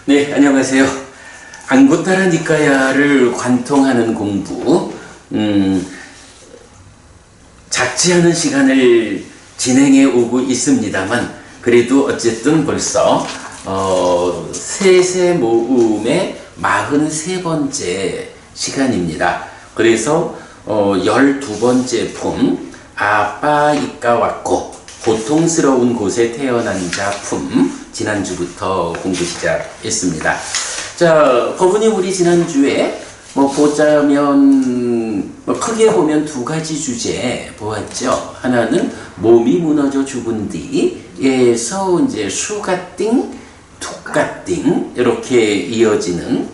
네, 안녕하세요. 안구따라 니까야를 관통하는 공부, 작지 않은 시간을 진행해 오고 있습니다만, 그래도 어쨌든 벌써 세세 모음의 43번째 시간입니다. 그래서 12번째 품, 아빠 이까 왔고 고통스러운 곳에 태어난 자 품, 지난주부터 공부 시작했습니다. 자, 거부님 우리 지난주에 보자면 크게 보면 두 가지 주제 보았죠. 하나는 몸이 무너져 죽은 뒤에서 이제 수가띵, 툭가띵 이렇게 이어지는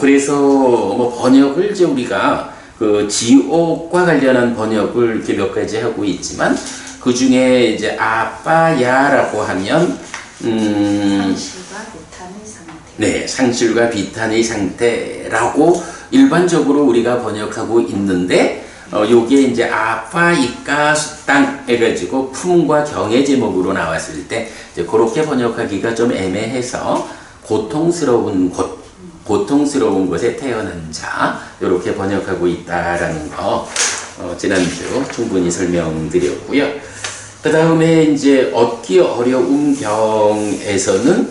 그래서 번역을 이제 우리가 그 지옥과 관련한 번역을 이렇게 몇 가지 하고 있지만 그 중에 이제 아빠야라고 하면 상실과 비탄의 상태. 네, 상실과 비탄의 상태라고 일반적으로 우리가 번역하고 있는데 요게 이제 아빠이까 땅 해가지고 품과 경의 제목으로 나왔을 때 이제 그렇게 번역하기가 좀 애매해서 고통스러운 곳, 고통스러운 곳에 태어난 자 이렇게 번역하고 있다라는 거 지난주 충분히 설명드렸고요. 그 다음에 이제 얻기 어려운 경에서는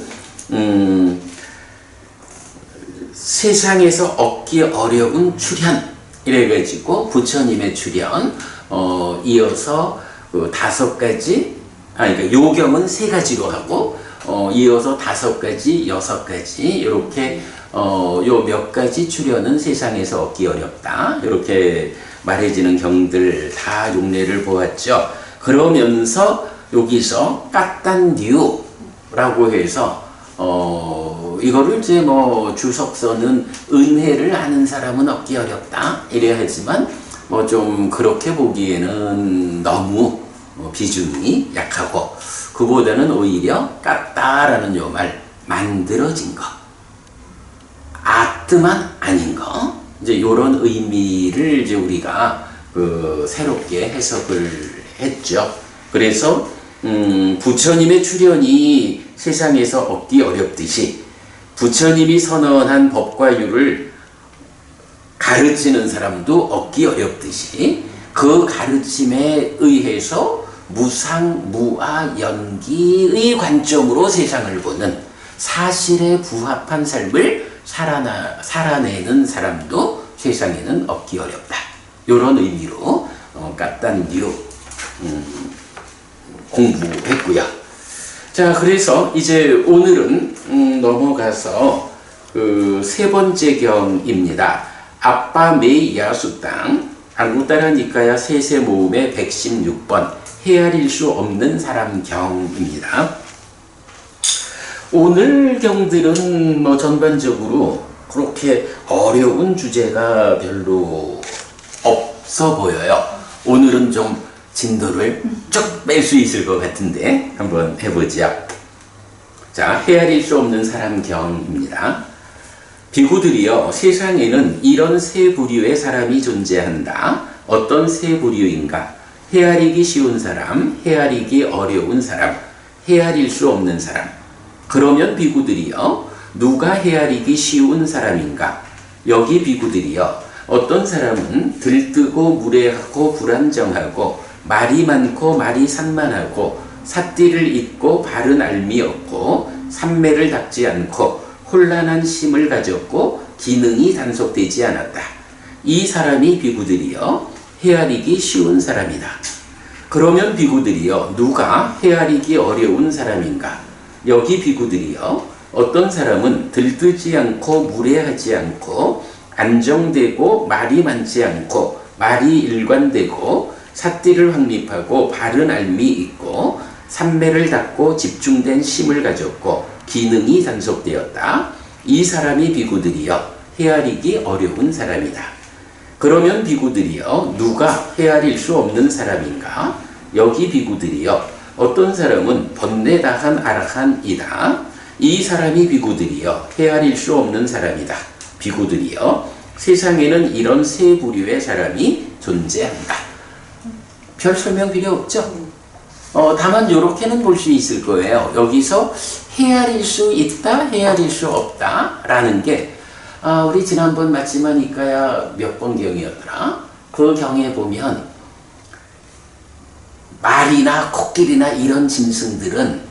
세상에서 얻기 어려운 출현 이래가지고 부처님의 출현 이어서 그 5가지 그러니까 요경은 3가지로 하고 이어서 5가지 6가지 이렇게 요 몇 가지 출현은 세상에서 얻기 어렵다 이렇게 말해지는 경들 다 용례를 보았죠. 그러면서 여기서 깍단류라고 해서 이거를 이제 주석서는 은혜를 아는 사람은 얻기 어렵다 이래야 하지만 좀 그렇게 보기에는 너무 비중이 약하고 그보다는 오히려 깠다라는 요 말 만들어진 거 아트만 아닌 거 이제 요런 의미를 이제 우리가 새롭게 해석을 했죠. 그래서 부처님의 출현이 세상에서 얻기 어렵듯이 부처님이 선언한 법과 율을 가르치는 사람도 얻기 어렵듯이 그 가르침에 의해서 무상, 무아, 연기의 관점으로 세상을 보는 사실에 부합한 삶을 살아내는 사람도 세상에는 얻기 어렵다. 이런 의미로 깍단류 공부했고요. 자, 그래서 이제 오늘은 넘어가서 그 3번째 경입니다. 아빠 메이 야수땅 안구따라 니까야 세세 모음의 116번 헤아릴 수 없는 사람 경입니다. 오늘 경들은 전반적으로 그렇게 어려운 주제가 별로 없어 보여요. 오늘은 좀 진도를 쭉 뺄 수 있을 것 같은데 한번 해보죠. 자, 헤아릴 수 없는 사람 경입니다. 비구들이여 세상에는 이런 세 부류의 사람이 존재한다. 어떤 세 부류인가? 헤아리기 쉬운 사람, 헤아리기 어려운 사람, 헤아릴 수 없는 사람. 그러면 비구들이여 누가 헤아리기 쉬운 사람인가? 여기 비구들이여 어떤 사람은 들뜨고 무례하고 불안정하고 말이 많고 말이 산만하고 삿띠를 잇고 바른 알미 없고 삼매를 닦지 않고 혼란한 심을 가졌고 기능이 단속되지 않았다. 이 사람이 비구들이여 헤아리기 쉬운 사람이다. 그러면 비구들이여 누가 헤아리기 어려운 사람인가? 여기 비구들이여 어떤 사람은 들뜨지 않고 무례하지 않고 안정되고 말이 많지 않고 말이 일관되고 삿띠를 확립하고 바른 알미 있고 삼매를 닦고 집중된 심을 가졌고 기능이 단속되었다. 이 사람이 비구들이여 헤아리기 어려운 사람이다. 그러면 비구들이여 누가 헤아릴 수 없는 사람인가? 여기 비구들이여 어떤 사람은 번뇌다한 아라한이다. 이 사람이 비구들이여 헤아릴 수 없는 사람이다. 비구들이여 세상에는 이런 세 부류의 사람이 존재한다. 별 설명 필요 없죠? 다만 이렇게는 볼 수 있을 거예요. 여기서 헤아릴 수 있다, 헤아릴 수 없다 라는 게 우리 지난번 맞지마니까야 몇 번 경이었더라. 그 경에 보면 말이나 코끼리나 이런 짐승들은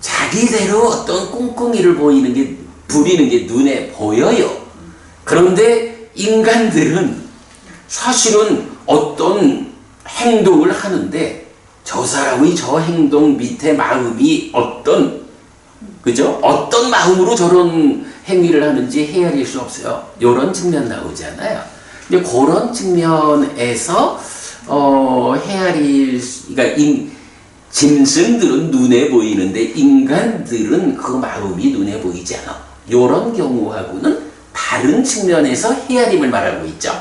자기대로 어떤 꿍꿍이를 부리는 게 눈에 보여요. 그런데 인간들은 사실은 어떤 행동을 하는데 저 사람의 저 행동 밑에 마음이 그죠? 어떤 마음으로 저런 행위를 하는지 헤아릴 수 없어요. 이런 측면 나오잖아요. 근데 그런 측면에서 그러니까 짐승들은 눈에 보이는데 인간들은 그 마음이 눈에 보이지 않아. 이런 경우하고는 다른 측면에서 헤아림을 말하고 있죠.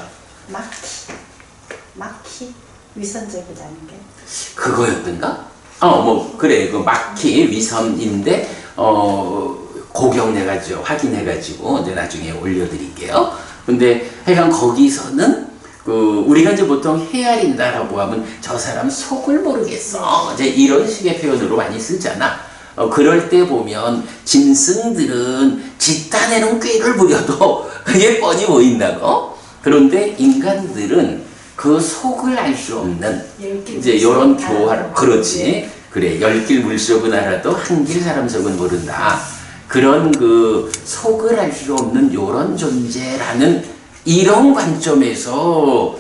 마키 위선적이라는 게 그거였던가? 그래. 그 마키 위선인데, 고경내가지고, 확인해가지고, 이제 나중에 올려드릴게요. 근데, 하여간 거기서는, 우리가 이제 보통 헤아린다라고 하면, 저 사람 속을 모르겠어. 이제 이런 식의 표현으로 많이 쓰잖아. 그럴 때 보면, 짐승들은 짓단에는 꾀를 부려도, 그게 뻔히 보인다고. 그런데 인간들은 그 속을 알 수 없는 이제 이런 교활, 그렇지, 그래, 10길 물속은 알아도 한 길 사람 속은 모른다. 그런 그 속을 알 수 없는 이런 존재라는 이런 관점에서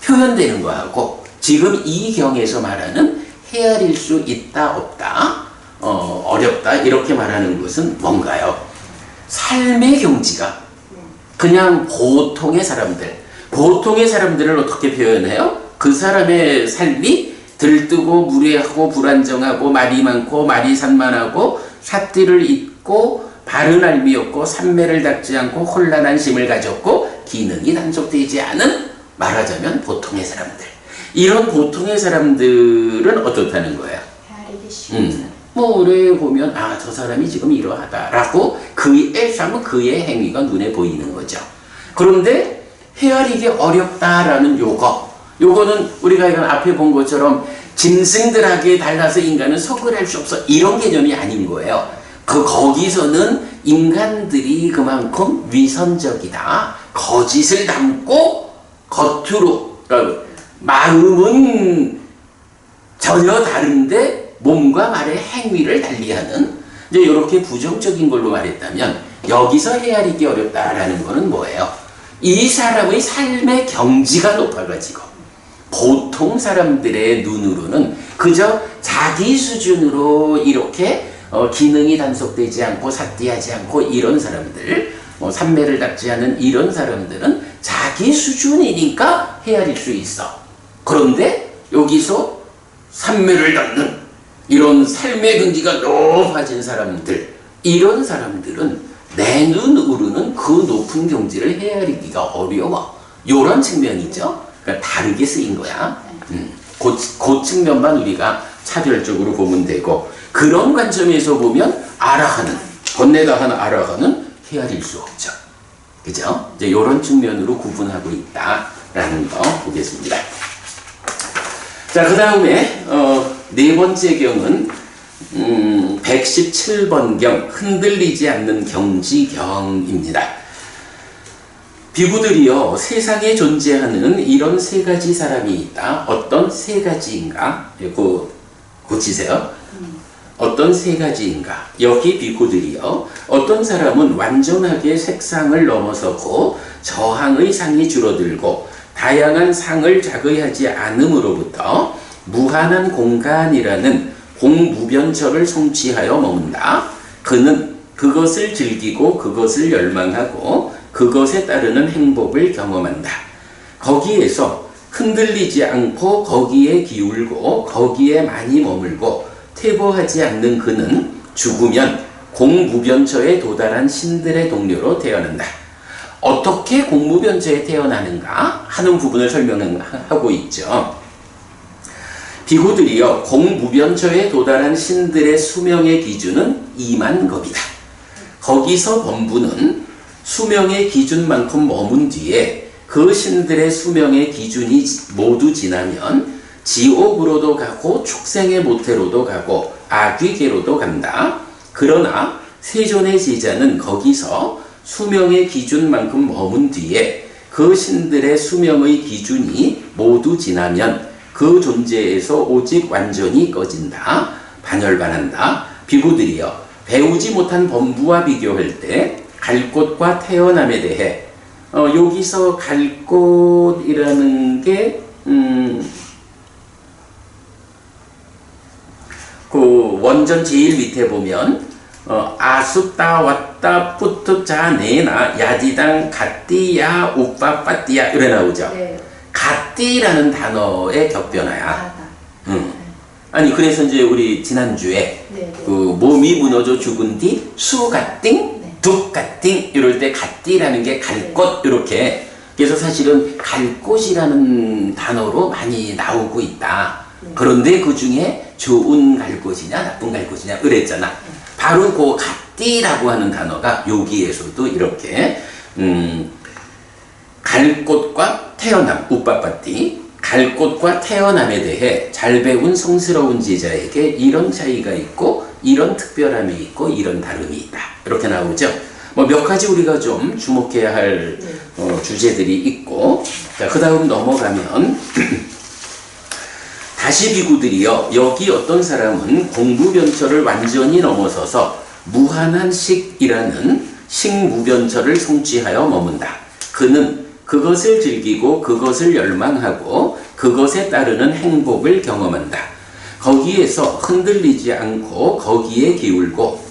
표현되는 거하고 지금 이 경에서 말하는 헤아릴 수 있다 없다, 어렵다 이렇게 말하는 것은 뭔가요? 삶의 경지가 그냥 보통의 사람들을 어떻게 표현해요? 그 사람의 삶이 들뜨고 무례하고 불안정하고 말이 많고 말이 산만하고 삿띠를 잇고 바른 알미 없고 삼매를 닦지 않고 혼란한 심을 가졌고 기능이 단속되지 않은, 말하자면 보통의 사람들. 이런 보통의 사람들은 어떻다는 거예요? 헤아리기 쉬운 우리 보면 저 사람이 지금 이러하다라고 그의 삶은 그의 행위가 눈에 보이는 거죠. 그런데 헤아리기 어렵다라는 요거는 우리가 이건 앞에 본 것처럼 짐승들하게 달라서 인간은 속을 알 수 없어 이런 개념이 아닌 거예요. 거기서는 인간들이 그만큼 위선적이다. 거짓을 담고 겉으로 마음은 전혀 다른데 몸과 말의 행위를 달리하는, 이제 이렇게 부정적인 걸로 말했다면 여기서 헤아리기 어렵다라는 거는 뭐예요? 이 사람의 삶의 경지가 높아가지고 보통 사람들의 눈으로는 그저 자기 수준으로 이렇게 기능이 단속되지 않고 삿띠하지 않고 이런 사람들, 삼매를 닦지 않은 이런 사람들은 자기 수준이니까 헤아릴 수 있어. 그런데 여기서 삼매를 닦는 이런 삶의 경지가 높아진 사람들, 이런 사람들은 내 눈으로는 그 높은 경지를 헤아리기가 어려워. 이런 측면이죠. 그러니까 다르게 쓰인 거야. 그 측면만 우리가 차별적으로 보면 되고, 그런 관점에서 보면 번뇌다한 아라하는 헤아릴 수 없죠. 그죠? 이제 이런 측면으로 구분하고 있다라는 거 보겠습니다. 자, 그 다음에 네 번째 경은 117번 경, 흔들리지 않는 경지경입니다. 비구들이요, 세상에 존재하는 이런 세 가지 사람이 있다. 어떤 세 가지인가? 고치세요. 어떤 세 가지인가? 여기 비구들이요, 어떤 사람은 완전하게 색상을 넘어서고 저항의 상이 줄어들고 다양한 상을 자극하지 않음으로부터 무한한 공간이라는 공무변처를 성취하여 머문다. 그는 그것을 즐기고 그것을 열망하고 그것에 따르는 행복을 경험한다. 거기에서 흔들리지 않고 거기에 기울고 거기에 많이 머물고 퇴보하지 않는 그는 죽으면 공무변처에 도달한 신들의 동료로 태어난다. 어떻게 공무변처에 태어나는가 하는 부분을 설명하고 있죠. 비구들이요, 공무변처에 도달한 신들의 수명의 기준은 2만 겁이다. 거기서 범부는 수명의 기준만큼 머문 뒤에 그 신들의 수명의 기준이 모두 지나면 지옥으로도 가고 축생의 모태로도 가고 아귀계로도 간다. 그러나 세존의 제자는 거기서 수명의 기준만큼 머문 뒤에 그 신들의 수명의 기준이 모두 지나면 그 존재에서 오직 완전히 꺼진다. 반열반한다. 비구들이여, 배우지 못한 범부와 비교할 때 갈 곳과 태어남에 대해 여기서 갈 곳이라는 게 그 원전 제일 밑에 보면 아수따 왔다 푸트자 네나 야디당 갓띠야 우빠빠띠야 이래 나오죠. 네. 갓띠라는 단어의 격변화야. 바다. 아니 그래서 이제 우리 지난주에 네. 그 몸이 무너져 죽은 뒤 수갓띵 네. 둑갓띵 이럴 때 갓띠라는 게 갈 곳 이렇게. 그래서 사실은 갈 곳이라는 단어로 많이 나오고 있다. 그런데 그 중에 좋은 갈 곳이냐 나쁜 갈 곳이냐 그랬잖아. 바로 그 갓띠라고 하는 단어가 여기에서도 이렇게 갈 곳과 태어남 우빠빠띠 갈 곳과 태어남에 대해 잘 배운 성스러운 제자에게 이런 차이가 있고 이런 특별함이 있고 이런 다름이 있다. 이렇게 나오죠. 뭐 몇 가지 우리가 좀 주목해야 할 주제들이 있고, 자, 그 다음 넘어가면 다시 비구들이여, 여기 어떤 사람은 공부변처를 완전히 넘어서서 무한한 식이라는 식무변처를 성취하여 머문다. 그는 그것을 즐기고 그것을 열망하고 그것에 따르는 행복을 경험한다. 거기에서 흔들리지 않고 거기에 기울고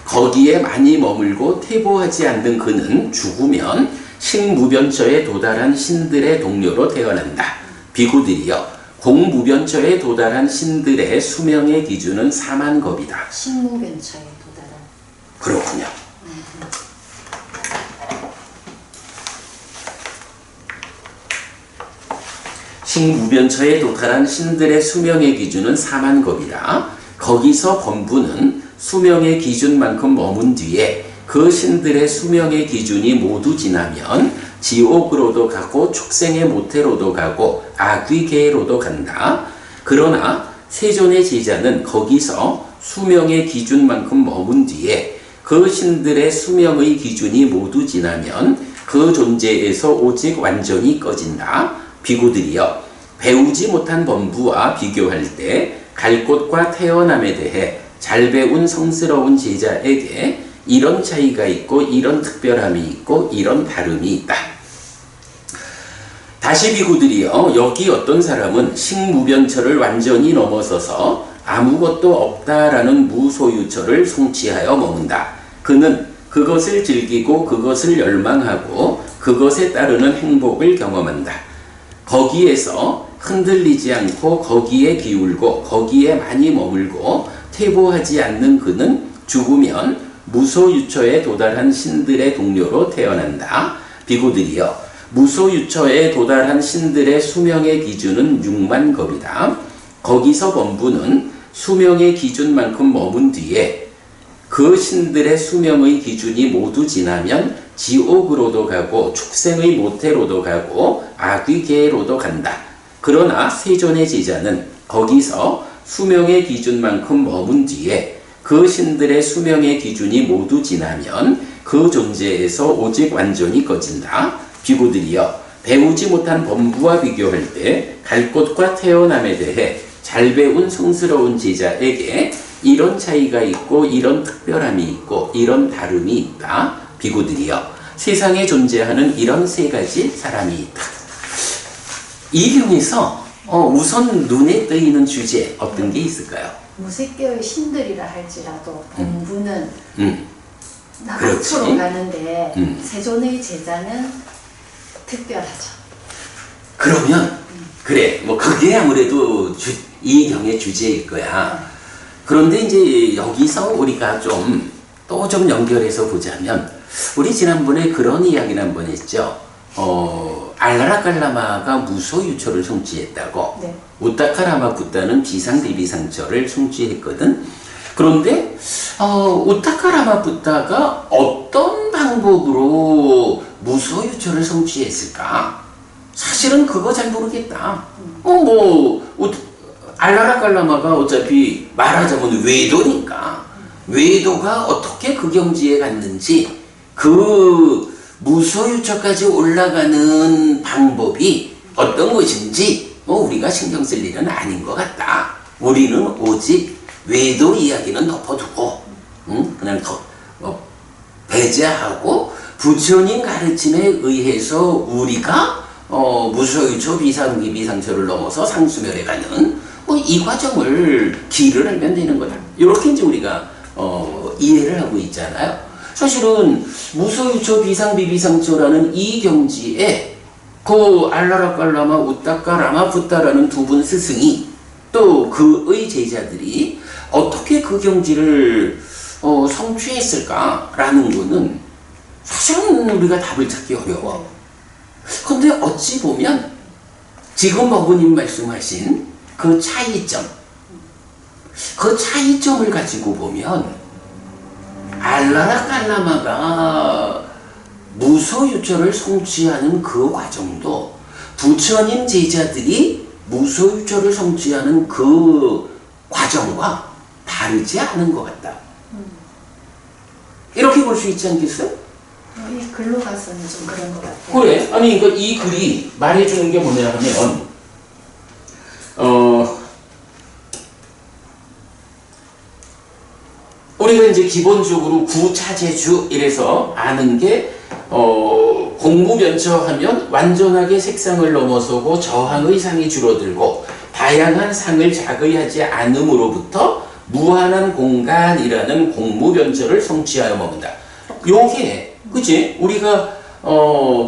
거기에 많이 머물고 퇴보하지 않는 그는 죽으면 식무변처에 도달한 신들의 동료로 태어난다. 비구들이여, 공무변처에 도달한 신들의 수명의 기준은 사만겁이다. 식무변처에 도달한. 그렇군요. 식무변처에 도달한 신들의 수명의 기준은 사만겁이다. 거기서 범부는 수명의 기준만큼 머문 뒤에 그 신들의 수명의 기준이 모두 지나면 지옥으로도 가고 축생의 모태로도 가고 아귀계로도 간다. 그러나 세존의 제자는 거기서 수명의 기준만큼 머문 뒤에 그 신들의 수명의 기준이 모두 지나면 그 존재에서 오직 완전히 꺼진다. 비구들이여, 배우지 못한 범부와 비교할 때 갈 곳과 태어남에 대해 잘 배운 성스러운 제자에게 이런 차이가 있고 이런 특별함이 있고 이런 다름이 있다. 다시 비구들이여, 여기 어떤 사람은 식무변처를 완전히 넘어서서 아무것도 없다라는 무소유처를 성취하여 머문다. 그는 그것을 즐기고 그것을 열망하고 그것에 따르는 행복을 경험한다. 거기에서 흔들리지 않고 거기에 기울고 거기에 많이 머물고 퇴보하지 않는 그는 죽으면 무소유처에 도달한 신들의 동료로 태어난다. 비구들이여, 무소유처에 도달한 신들의 수명의 기준은 6만겁이다. 거기서 범부는 수명의 기준만큼 머문 뒤에 그 신들의 수명의 기준이 모두 지나면 지옥으로도 가고 축생의 모태로도 가고 아귀계로도 간다. 그러나 세존의 제자는 거기서 수명의 기준만큼 머문 뒤에 그 신들의 수명의 기준이 모두 지나면 그 존재에서 오직 완전히 꺼진다. 비구들이여, 배우지 못한 범부와 비교할 때 갈 곳과 태어남에 대해 잘 배운 성스러운 제자에게 이런 차이가 있고 이런 특별함이 있고 이런 다름이 있다. 비구들이여, 세상에 존재하는 이런 세 가지 사람이 있다. 이 중에서 우선 눈에 띄는 주제 어떤 게 있을까요? 무색계의 신들이라 할지라도 범부는 그렇지. 앞으로 가는데 세존의 제자는 특별하죠. 그러면 그래, 뭐 그게 아무래도 이 경의 주제일 거야. 그런데 이제 여기서 우리가 또 좀 연결해서 보자면, 우리 지난번에 그런 이야기를 한번 했죠. 알라라칼라마가 무소유처를 성취했다고. 네. 우타카라마 붓다는 비상비비상처를 성취했거든. 그런데 우타카라마 붓다가 어떤 방법으로 무소유처를 성취했을까? 사실은 그거 잘 모르겠다. 알라라 깔라마가 어차피 말하자면 외도니까 외도가 어떻게 그 경지에 갔는지 그 무소유처까지 올라가는 방법이 어떤 것인지 우리가 신경 쓸 일은 아닌 것 같다. 우리는 오직 외도 이야기는 덮어두고 그냥 배제하고 부처님 가르침에 의해서 우리가 무소유처 비상기비상처를 넘어서 상수멸에 가는 이 과정을 길을 알면 되는 거다. 이렇게 이제 우리가 이해를 하고 있잖아요. 사실은 무소유처 비상비비상처라는 이 경지에 그 알라라 깔라마 우따까라마 붓다라는 두 분 스승이 또 그의 제자들이 어떻게 그 경지를 성취했을까라는 거는 사실은 우리가 답을 찾기 어려워. 근데 어찌 보면 지금 어부님 말씀하신 그 차이점을 가지고 보면 알라라 깔라마가 무소유처를 성취하는 그 과정도 부처님 제자들이 무소유처를 성취하는 그 과정과 다르지 않은 것 같다. 이렇게 볼 수 있지 않겠어요? 이 글로 가서는 좀 그런 것 같아요. 그래. 아니, 그러니까 이 글이 말해주는 게 뭐냐 하면, 우리가 이제 기본적으로 구차제주 이래서 아는 게, 공부변처하면 완전하게 색상을 넘어서고 저항의 상이 줄어들고 다양한 상을 작의하지 않음으로부터 무한한 공간이라는 공무변처를 성취하여 머문다. 요게 그치? 우리가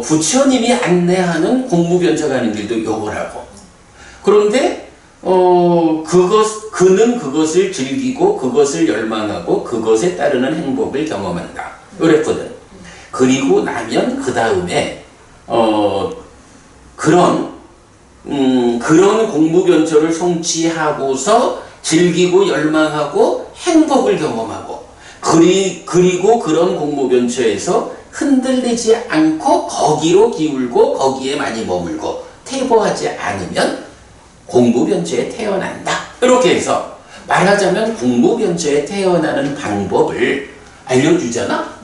부처님이 안내하는 공무변처 가는 길도 요거라고. 그런데 그는 그것을 즐기고 그것을 열망하고 그것에 따르는 행복을 경험한다. 그랬거든. 그리고 나면 그 다음에 그런 공무변처를 성취하고서 즐기고 열망하고 행복을 경험하고 그리고 그런 공무변처에서 흔들리지 않고 거기로 기울고 거기에 많이 머물고 퇴보하지 않으면 공무변처에 태어난다. 이렇게 해서 말하자면 공무변처에 태어나는 방법을 알려주잖아.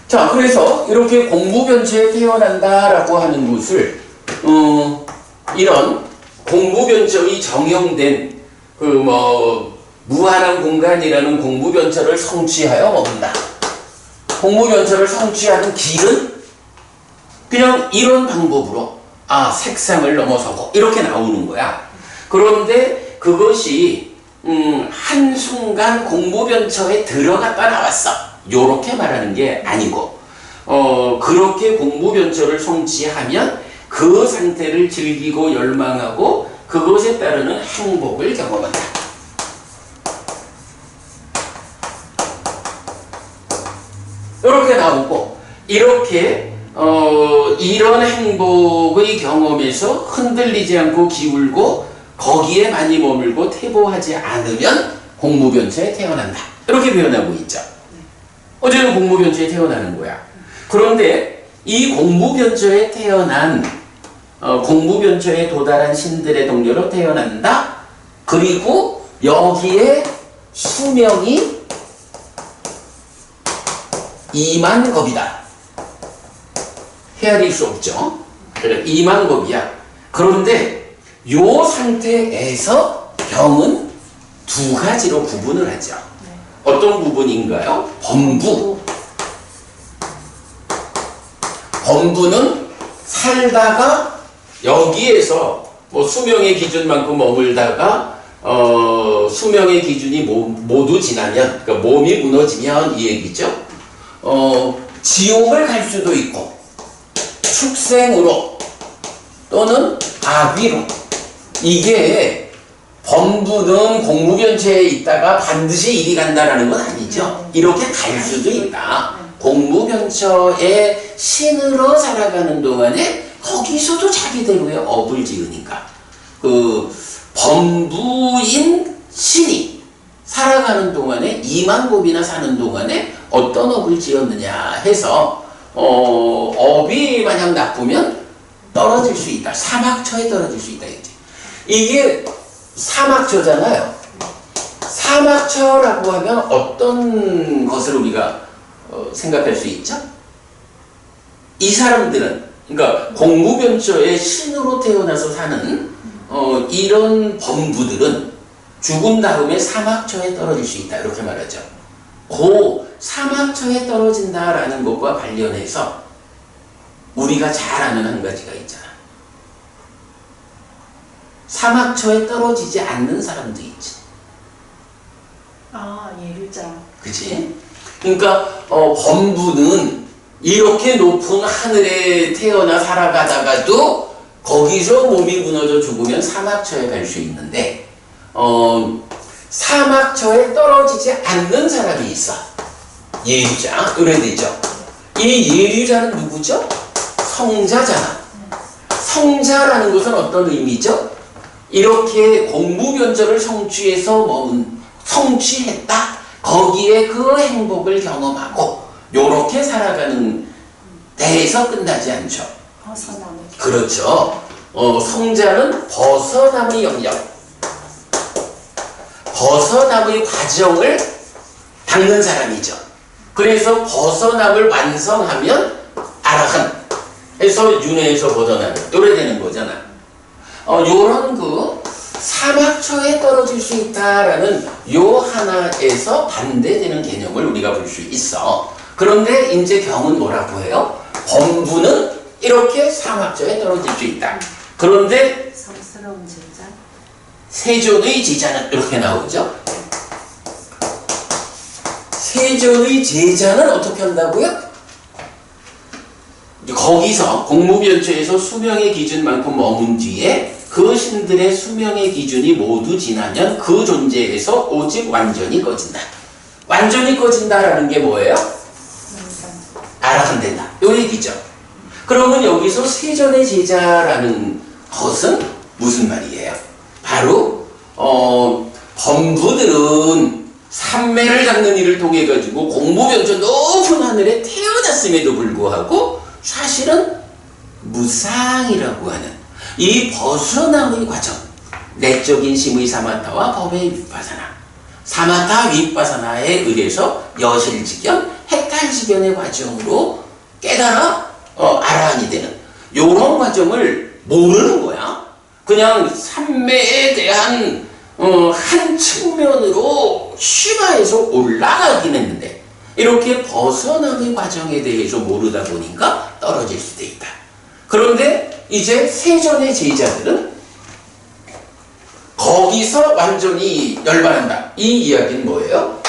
자, 그래서 이렇게 공무변처에 태어난다라고 하는 것을 이런 공무변처의 정형된 무한한 공간이라는 공무변처를 성취하여 머문다. 공무변처를 성취하는 길은 그냥 이런 방법으로 색상을 넘어서고 이렇게 나오는 거야. 그런데 그것이 한순간 공무변처에 들어갔다 나왔어. 요렇게 말하는 게 아니고 그렇게 공무변처를 성취하면 그 상태를 즐기고 열망하고 그것에 따르는 행복을 경험한다. 이렇게 나오고 이렇게 이런 행복의 경험에서 흔들리지 않고 기울고 거기에 많이 머물고 퇴보하지 않으면 공무변처에 태어난다. 이렇게 표현하고 있죠. 어제는 공무변처에 태어나는 거야. 그런데 이 공무변처에 태어난 공무변처에 도달한 신들의 동료로 태어난다. 그리고 여기에 수명이 2만 겁이다. 헤아릴 수 없죠. 그래, 2만 겁이야. 그런데 요 상태에서 병은 두 가지로 구분을 하죠. 어떤 부분인가요? 범부는 살다가 여기에서 수명의 기준만큼 머물다가 수명의 기준이 모두 지나면, 그러니까 몸이 무너지면 이 얘기죠. 지옥을 갈 수도 있고 축생으로 또는 악귀로. 이게 범부는 공무변처에 있다가 반드시 이리 간다라는 건 아니죠. 이렇게 갈 수도 있다. 공무변처의 신으로 살아가는 동안에 거기서도 자기대로의 업을 지으니까 그 범부인 신이 살아가는 동안에 2만 곱이나 사는 동안에 어떤 업을 지었느냐 해서 업이 만약 나쁘면 떨어질 수 있다. 사막처에 떨어질 수 있다. 이게 사막처잖아요. 사막처라고 하면 어떤 것을 우리가 생각할 수 있죠? 이 사람들은 그러니까 공무변초의 신으로 태어나서 사는 이런 범부들은 죽은 다음에 사막처에 떨어질 수 있다. 이렇게 말하죠. 그 사막처에 떨어진다라는 것과 관련해서 우리가 잘 아는 한 가지가 있잖아. 사막처에 떨어지지 않는 사람도 있지. 아, 예류자. 그치? 그러니까 범부는 이렇게 높은 하늘에 태어나 살아가다가도 거기서 몸이 무너져 죽으면 사막처에 갈 수 있는데 사막처에 떨어지지 않는 사람이 있어. 예류자. 의뢰되죠? 이 예류자는 누구죠? 성자잖아. 성자라는 것은 어떤 의미죠? 이렇게 공무변절을 성취했다. 거기에 그 행복을 경험하고 요렇게 살아가는 데에서 끝나지 않죠. 벗어나는. 그렇죠. 성자는 벗어남의 영역, 벗어남의 과정을 닦는 사람이죠. 그래서 벗어남을 완성하면 아라한 해서 윤회에서 벗어나는 노래되는 거잖아. 요런 그 사막처에 떨어질 수 있다라는 요 하나에서 반대되는 개념을 우리가 볼 수 있어. 그런데 이제 경은 뭐라고 해요? 범부는 이렇게 사막처에 떨어질 수 있다. 그런데 성스러운 제자. 세존의 제자는 이렇게 나오죠. 세존의 제자는 어떻게 한다고요? 거기서 공무변초에서 수명의 기준만큼 머문 뒤에 그 신들의 수명의 기준이 모두 지나면 그 존재에서 오직 완전히 꺼진다. 완전히 꺼진다라는 게 뭐예요? 아라한 된다. 요 얘기죠. 그러면 여기서 세존의 제자라는 것은 무슨 말이에요? 바로 범부들은 삼매를 잡는 일을 통해 가지고 공무변초 높은 하늘에 태어났음에도 불구하고 사실은 무상이라고 하는 이 벗어남의 과정, 내적인 심의 사마타와 법의 윗바사나, 사마타 윗바사나에 의해서 여실지견, 해탈지견의 과정으로 깨달아 아라한이 되는 요런 과정을 모르는 거야. 그냥 삼매에 대한 한 측면으로 쉬마에서 올라가긴 했는데 이렇게 벗어남의 과정에 대해서 모르다 보니까 떨어질 수도 있다. 그런데 이제 세존의 제자들은 거기서 완전히 열반한다. 이 이야기는 뭐예요?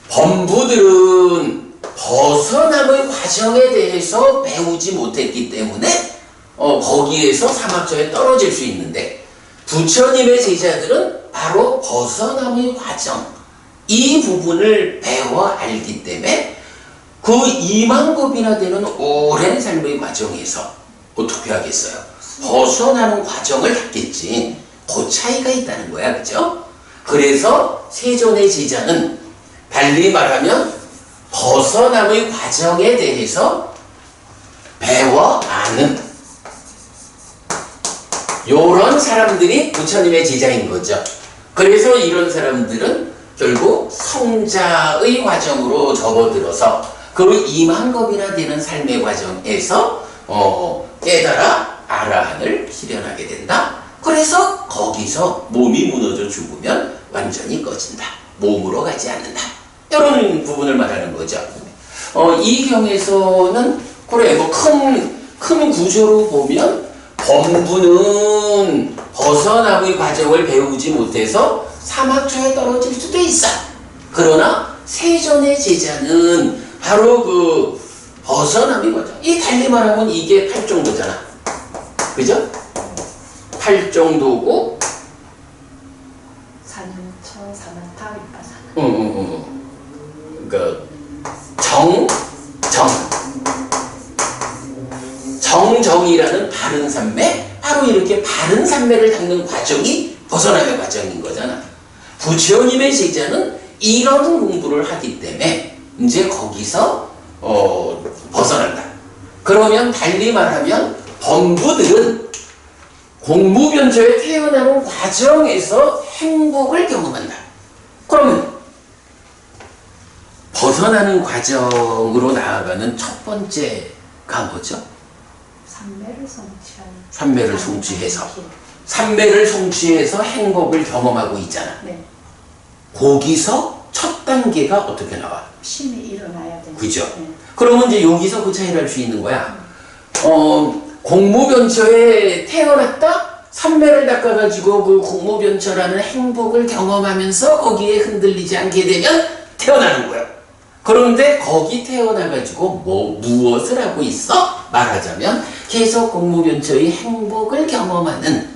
범부들은 벗어남의 과정에 대해서 배우지 못했기 때문에 거기에서 사막처에 떨어질 수 있는데 부처님의 제자들은 바로 벗어남의 과정 이 부분을 배워 알기 때문에 그 2만 급이나 되는 오랜 삶의 과정에서 어떻게 하겠어요? 벗어나는 과정을 갖겠지. 그 차이가 있다는 거야. 그죠? 그래서 세존의 제자는 달리 말하면 벗어남의 과정에 대해서 배워 아는 요런 사람들이 부처님의 제자인 거죠. 그래서 이런 사람들은 결국 성자의 과정으로 접어들어서 그 2만 겁이나 되는 삶의 과정에서 깨달아 아라한을 실현하게 된다. 그래서 거기서 몸이 무너져 죽으면 완전히 꺼진다. 몸으로 가지 않는다. 이런 부분을 말하는 거죠. 이 경에서는 그래 뭐 큰 구조로 보면 범부는 벗어남의 과정을 배우지 못해서 사막처에 떨어질 수도 있어. 그러나 세존의 제자는 바로 그 벗어남의 과정. 이 달리 말하면 이게 8정도잖아. 그죠? 8정도고 산처, 사마타, 윗바사나. 그러니까 정정이라는 바른 삼매 바로 바로 이렇게 바른 산매를 닦는 과정이 벗어남의 과정인 거잖아. 부처님의 제자는 이런 공부를 하기 때문에 이제 거기서 벗어난다. 그러면 달리 말하면 범부들은 공무변처에 태어나는 과정에서 행복을 경험한다. 그러면 벗어나는 과정으로 나아가는 첫 번째가 뭐죠? 삼매를 성취해서 삼매를 성취해서 행복을 경험하고 있잖아. 네. 거기서 첫 단계가 어떻게 나와? 심이 일어나야 돼. 그죠? 네. 그러면 이제 여기서 그 차이를 알 수 있는 거야. 공무변처에 태어났다? 삼매를 닦아가지고 그 공무변처라는 행복을 경험하면서 거기에 흔들리지 않게 되면 태어나는 거야. 그런데 거기 태어나가지고 무엇을 하고 있어? 말하자면 계속 공무변처의 행복을 경험하는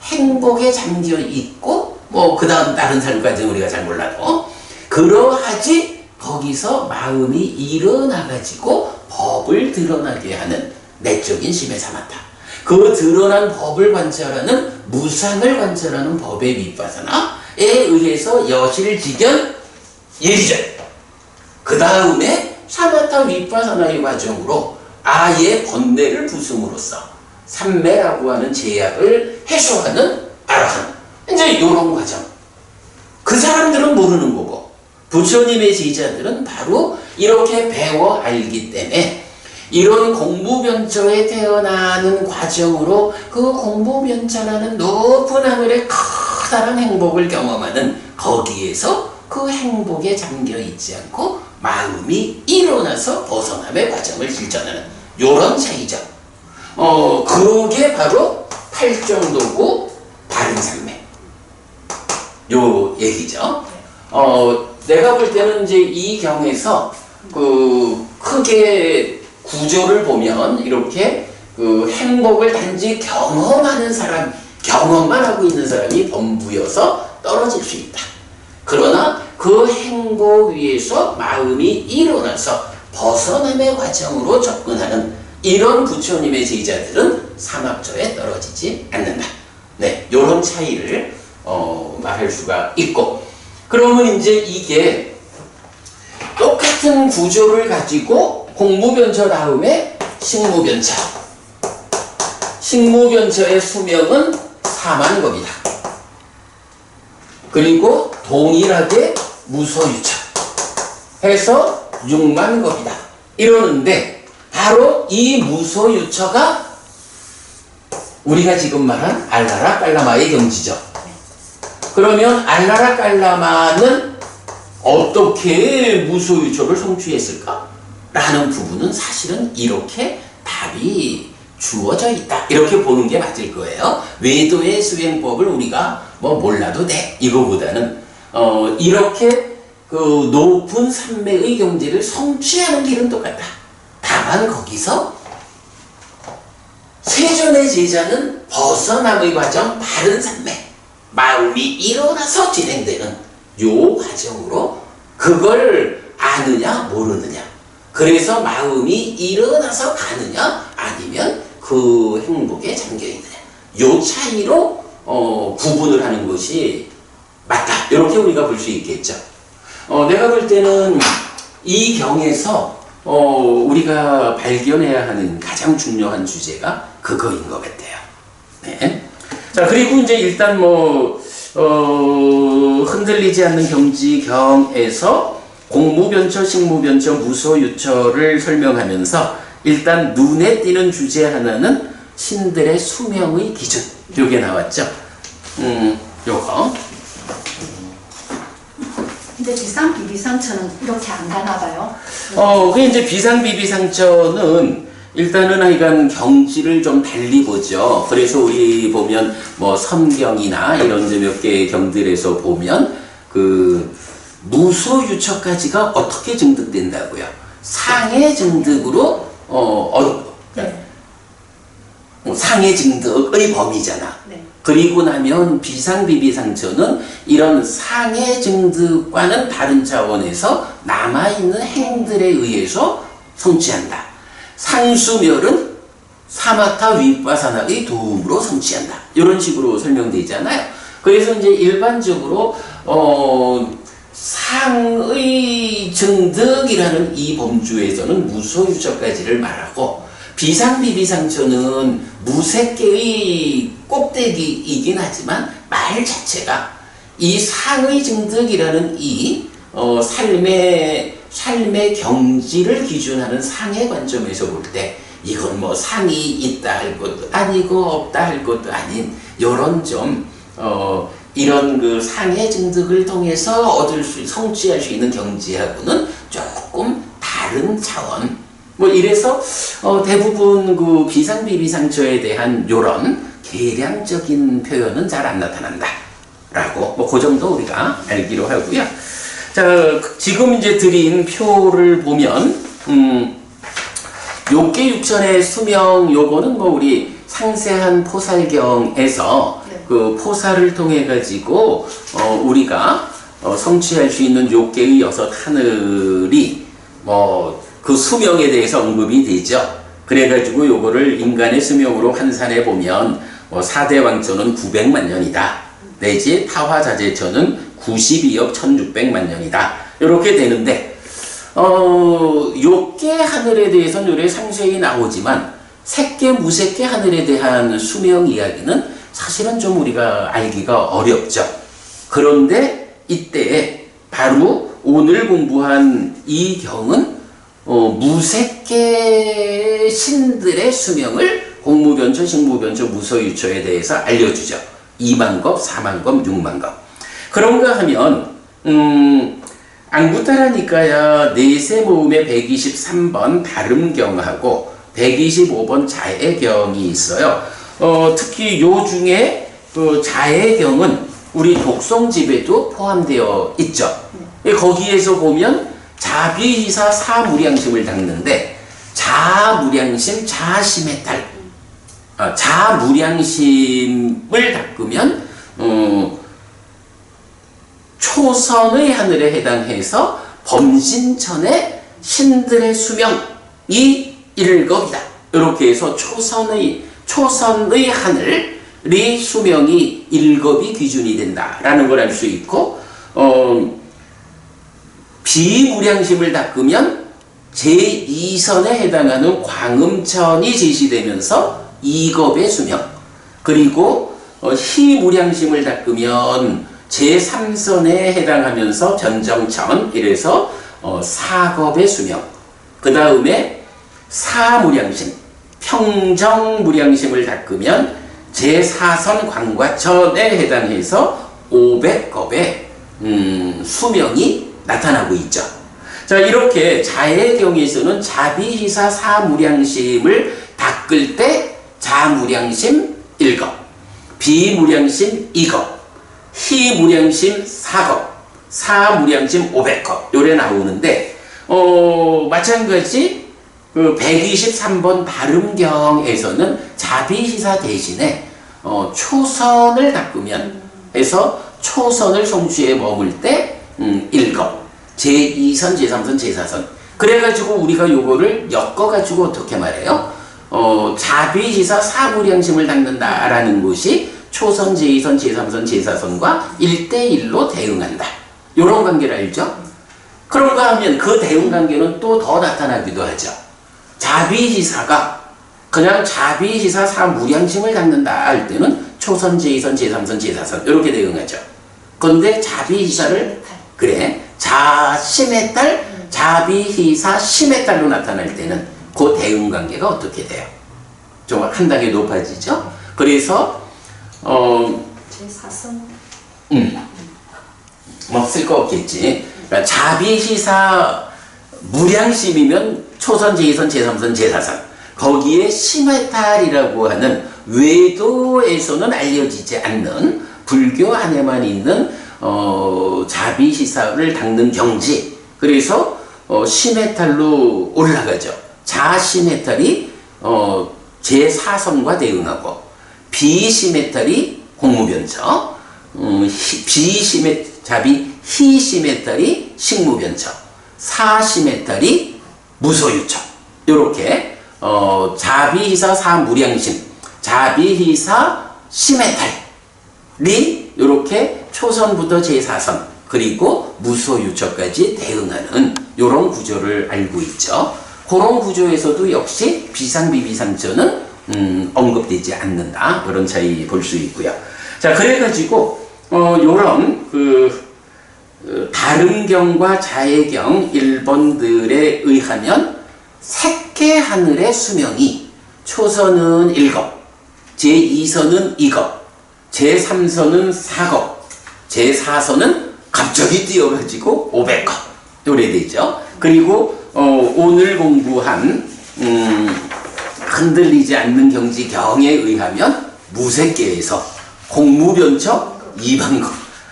행복에 잠겨 있고 그 다음 다른 삶 과정 우리가 잘 몰라도 그러하지 거기서 마음이 일어나가지고 법을 드러나게 하는 내적인 심의 사마타. 그 드러난 법을 관찰하는 무상을 관찰하는 법의 윗바사나에 의해서 여실직견 예리전. 그 다음에 사마타 윗바사나의 과정으로 아예 번뇌를 부숨으로써 삼매라고 하는 제약을 해소하는 아라한. 이제 이런 과정. 그 사람들은 모르는 거고 부처님의 제자들은 바로 이렇게 배워 알기 때문에 이런 공무변처에 태어나는 과정으로 그 공무변처라는 높은 하늘의 커다란 행복을 경험하는 거기에서 그 행복에 잠겨 있지 않고 마음이 일어나서 벗어남의 과정을 실천하는 요런 차이죠. 그게 바로 팔정도고 바른 삼매. 요 얘기죠. 내가 볼 때는 이제 이 경에서 크게 구조를 보면 이렇게 행복을 단지 경험하는 사람, 경험만 하고 있는 사람이 범부여서 떨어질 수 있다. 그러나 그 행복 위에서 마음이 일어나서 벗어남의 과정으로 접근하는 이런 부처님의 제자들은 삼합처에 떨어지지 않는다. 네, 요런 차이를 말할 수가 있고, 그러면 이제 이게 똑같은 구조를 가지고 공무변처 다음에 식무변처. 식무변처의 수명은 4만 겁니다. 그리고 동일하게 무소유처 해서 6만 겁니다. 이러는데 바로 이 무소유처가 우리가 지금 말한 알라라 깔라마의 경지죠. 그러면 알라라 깔라마는 어떻게 무소유처를 성취했을까? 라는 부분은 사실은 이렇게 답이 주어져 있다. 이렇게 보는 게 맞을 거예요. 외도의 수행법을 우리가 몰라도 돼. 이거보다는 이렇게 그 높은 삼매의 경지를 성취하는 길은 똑같다. 다만 거기서 세존의 제자는 벗어남의 과정 바른 삼매, 마음이 일어나서 진행되는 요 과정으로 그걸 아느냐 모르느냐, 그래서 마음이 일어나서 가느냐 아니면 그 행복에 잠겨있느냐, 요 차이로 구분을 하는 것이 맞다. 이렇게 우리가 볼 수 있겠죠. 내가 볼 때는 이 경에서 우리가 발견해야 하는 가장 중요한 주제가 그거인 것 같아요. 네. 자, 그리고 이제 일단 흔들리지 않는 경지경에서 공무변처, 식무변처, 무소유처를 설명하면서 일단 눈에 띄는 주제 하나는 신들의 수명의 기준. 요게 나왔죠. 요거. 근데 비상비비상처는 이렇게 안 가나 봐요. 그 이제 비상비비상처는 일단은 하여간 경지를 좀 달리 보죠. 그래서 우리 보면 선경이나 이런 몇 개의 경들에서 보면 그 무소유처까지가 어떻게 증득된다고요? 상해 증득으로 네. 상해 증득의 범위잖아. 네. 그리고 나면 비상비비상처는 이런 상해 증득과는 다른 차원에서 남아있는 행들에 의해서 성취한다. 상수멸은 사마타 위빠사나의 도움으로 성취한다. 이런 식으로 설명되잖아요. 그래서 이제 일반적으로 상의 증득이라는 이 범주에서는 무소유처까지를 말하고, 비상비비상처는 무색계의 꼭대기이긴 하지만 말 자체가 이 상의 증득이라는 이 삶의 경지를 기준하는 상의 관점에서 볼 때 이건 뭐 상이 있다 할 것도 아니고 없다 할 것도 아닌 이런 좀 이런 그 상의 증득을 통해서 성취할 수 있는 경지하고는 조금 다른 차원. 뭐 이래서 대부분 그 비상비비상처에 대한 요런 계량적인 표현은 잘 안 나타난다 라고 뭐 그 정도 우리가 알기로 하고요. 자, 지금 이제 드린 표를 보면 욕계육천의 수명, 요거는 뭐 우리 상세한 포살경에서 그 포살을 통해 가지고 우리가 성취할 수 있는 욕계의 6하늘이 뭐 그 수명에 대해서 언급이 되죠. 그래가지고 요거를 인간의 수명으로 환산해 보면 4대 왕조는 900만 년이다. 내지 타화자재처는 92억 1600만 년이다. 이렇게 되는데 욕계 하늘에 대해서는 요래 상세히 나오지만 색계 무색계 하늘에 대한 수명 이야기는 사실은 좀 우리가 알기가 어렵죠. 그런데 이때 바로 오늘 공부한 이 경은 무색계 신들의 수명을 공무변처, 식무변처, 무소유처에 대해서 알려주죠. 2만겁, 4만겁, 6만겁. 그런가 하면 안구타라니까야 내세 모음의 123번 발음경하고 125번 자해경이 있어요. 특히 요 중에 그 자해경은 우리 독송집에도 포함되어 있죠. 거기에서 보면 자비희사 사무량심을 닦는데 자무량심, 자심해탈, 자무량심을 닦으면 초선의 하늘에 해당해서 범신천의 신들의 수명이 1겁이다. 이렇게 해서 초선의 하늘이 수명이 1겁이 기준이 된다라는 걸 알 수 있고, 비무량심을 닦으면 제2선에 해당하는 광음천이 제시되면서 2겁의 수명, 그리고 희무량심을 닦으면 제3선에 해당하면서 변정천, 이래서 4겁의 수명, 그 다음에 사무량심, 평정무량심을 닦으면 제4선 광과천에 해당해서 500겁의 수명이 나타나고 있죠. 자, 이렇게 자해경에서는 자비희사 사무량심을 닦을 때 자무량심 1겁, 비무량심 2겁, 희무량심 4겁, 사무량심 500겁 요래 나오는데, 마찬가지 그 123번 발음경에서는 자비희사 대신에 초선을 닦으면 해서 초선을 성취에 머물 때 1겁, 제2선, 제3선, 제4선. 그래가지고 우리가 요거를 엮어가지고 어떻게 말해요? 자비희사 사무량심을 닦는다라는 것이 초선, 제2선, 제3선, 제4선과 1대1로 대응한다. 요런 관계를 알죠? 그런가 하면 그 대응 관계는 또 더 나타나기도 하죠. 자비희사가 그냥 자비희사 사무량심을 닦는다 할 때는 초선, 제2선, 제3선, 제4선 이렇게 대응하죠. 그런데 자비희사를 자심의 딸, 자비희사 심의 딸로 나타날 때는 그 대응 관계가 어떻게 돼요? 좀 한 단계 높아지죠? 그래서 제4선 뭐 쓸 거 없겠지. 그러니까 자비희사 무량심이면 초선, 제2선, 제3선, 제4선. 거기에 심해탈이라고 하는 외도에서는 알려지지 않는 불교 안에만 있는 자비희사를 닦는 경지. 그래서 심해탈로 올라가죠. 자심해탈이 제4선과 대응하고, 비심해탈이 공무변처, 희심해탈이 식무변처, 사심해탈이 무소유처. 요렇게 자비희사 사무량신, 자비희사 심해탈이 이렇게 초선부터 제4선 그리고 무소유처까지 대응하는 이런 구조를 알고 있죠. 그런 구조에서도 역시 비상비비상처는 언급되지 않는다. 그런 차이 볼 수 있고요. 자, 그래가지고 요런 다른경과 자해경 1번들에 의하면 색계 하늘의 수명이 초선은 7, 제2선은 2급, 제3선은 4급, 제4선은 갑자기 뛰어가지고 500급 요래 되죠. 그리고 오늘 공부한 흔들리지 않는 경지경에 의하면 무색계에서 공무변척 2반급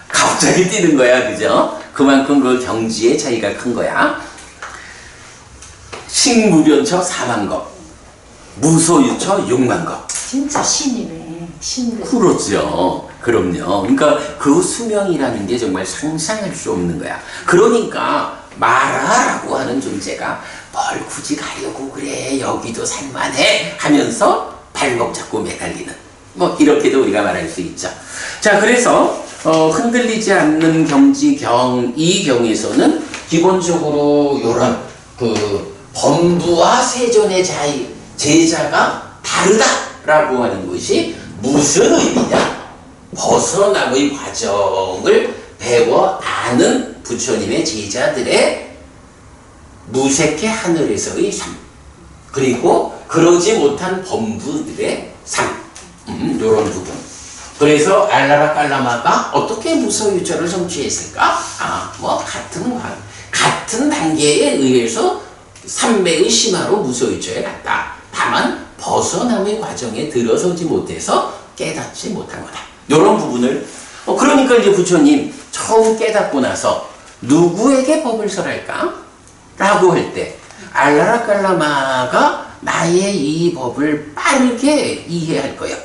갑자기 뛰는 거야, 그죠? 그만큼 그 경지의 차이가 큰 거야. 식무변처 4만급, 무소유처 6만급. 진짜 신이네. 신들. 그렇죠. 그럼요. 그러니까 그 수명이라는 게 정말 상상할 수 없는 거야. 그러니까 마라라고 하는 존재가 뭘 굳이 가려고 그래, 여기도 살만해 하면서 발목 잡고 매달리는, 뭐 이렇게도 우리가 말할 수 있죠. 자, 그래서 흔들리지 않는 경지경, 이 경에서는 기본적으로 요런 범부와 세존의 제자가 다르다라고 하는 것이 무슨 의미냐? 벗어남의 과정을 배워 아는 부처님의 제자들의 무색해 하늘에서의 삶, 그리고 그러지 못한 범부들의 삶, 요런 부분. 그래서 알라라 깔라마가 어떻게 무소유처를 성취했을까? 같은 단계에 의해서 삼매의 심화로 무소유처에 갔다. 다만 벗어남의 과정에 들어서지 못해서 깨닫지 못한 거다. 이런 부분을 그러니까 이제 부처님 처음 깨닫고 나서 누구에게 법을 설할까? 라고 할 때 알라라 깔라마가 나의 이 법을 빠르게 이해할 거예요.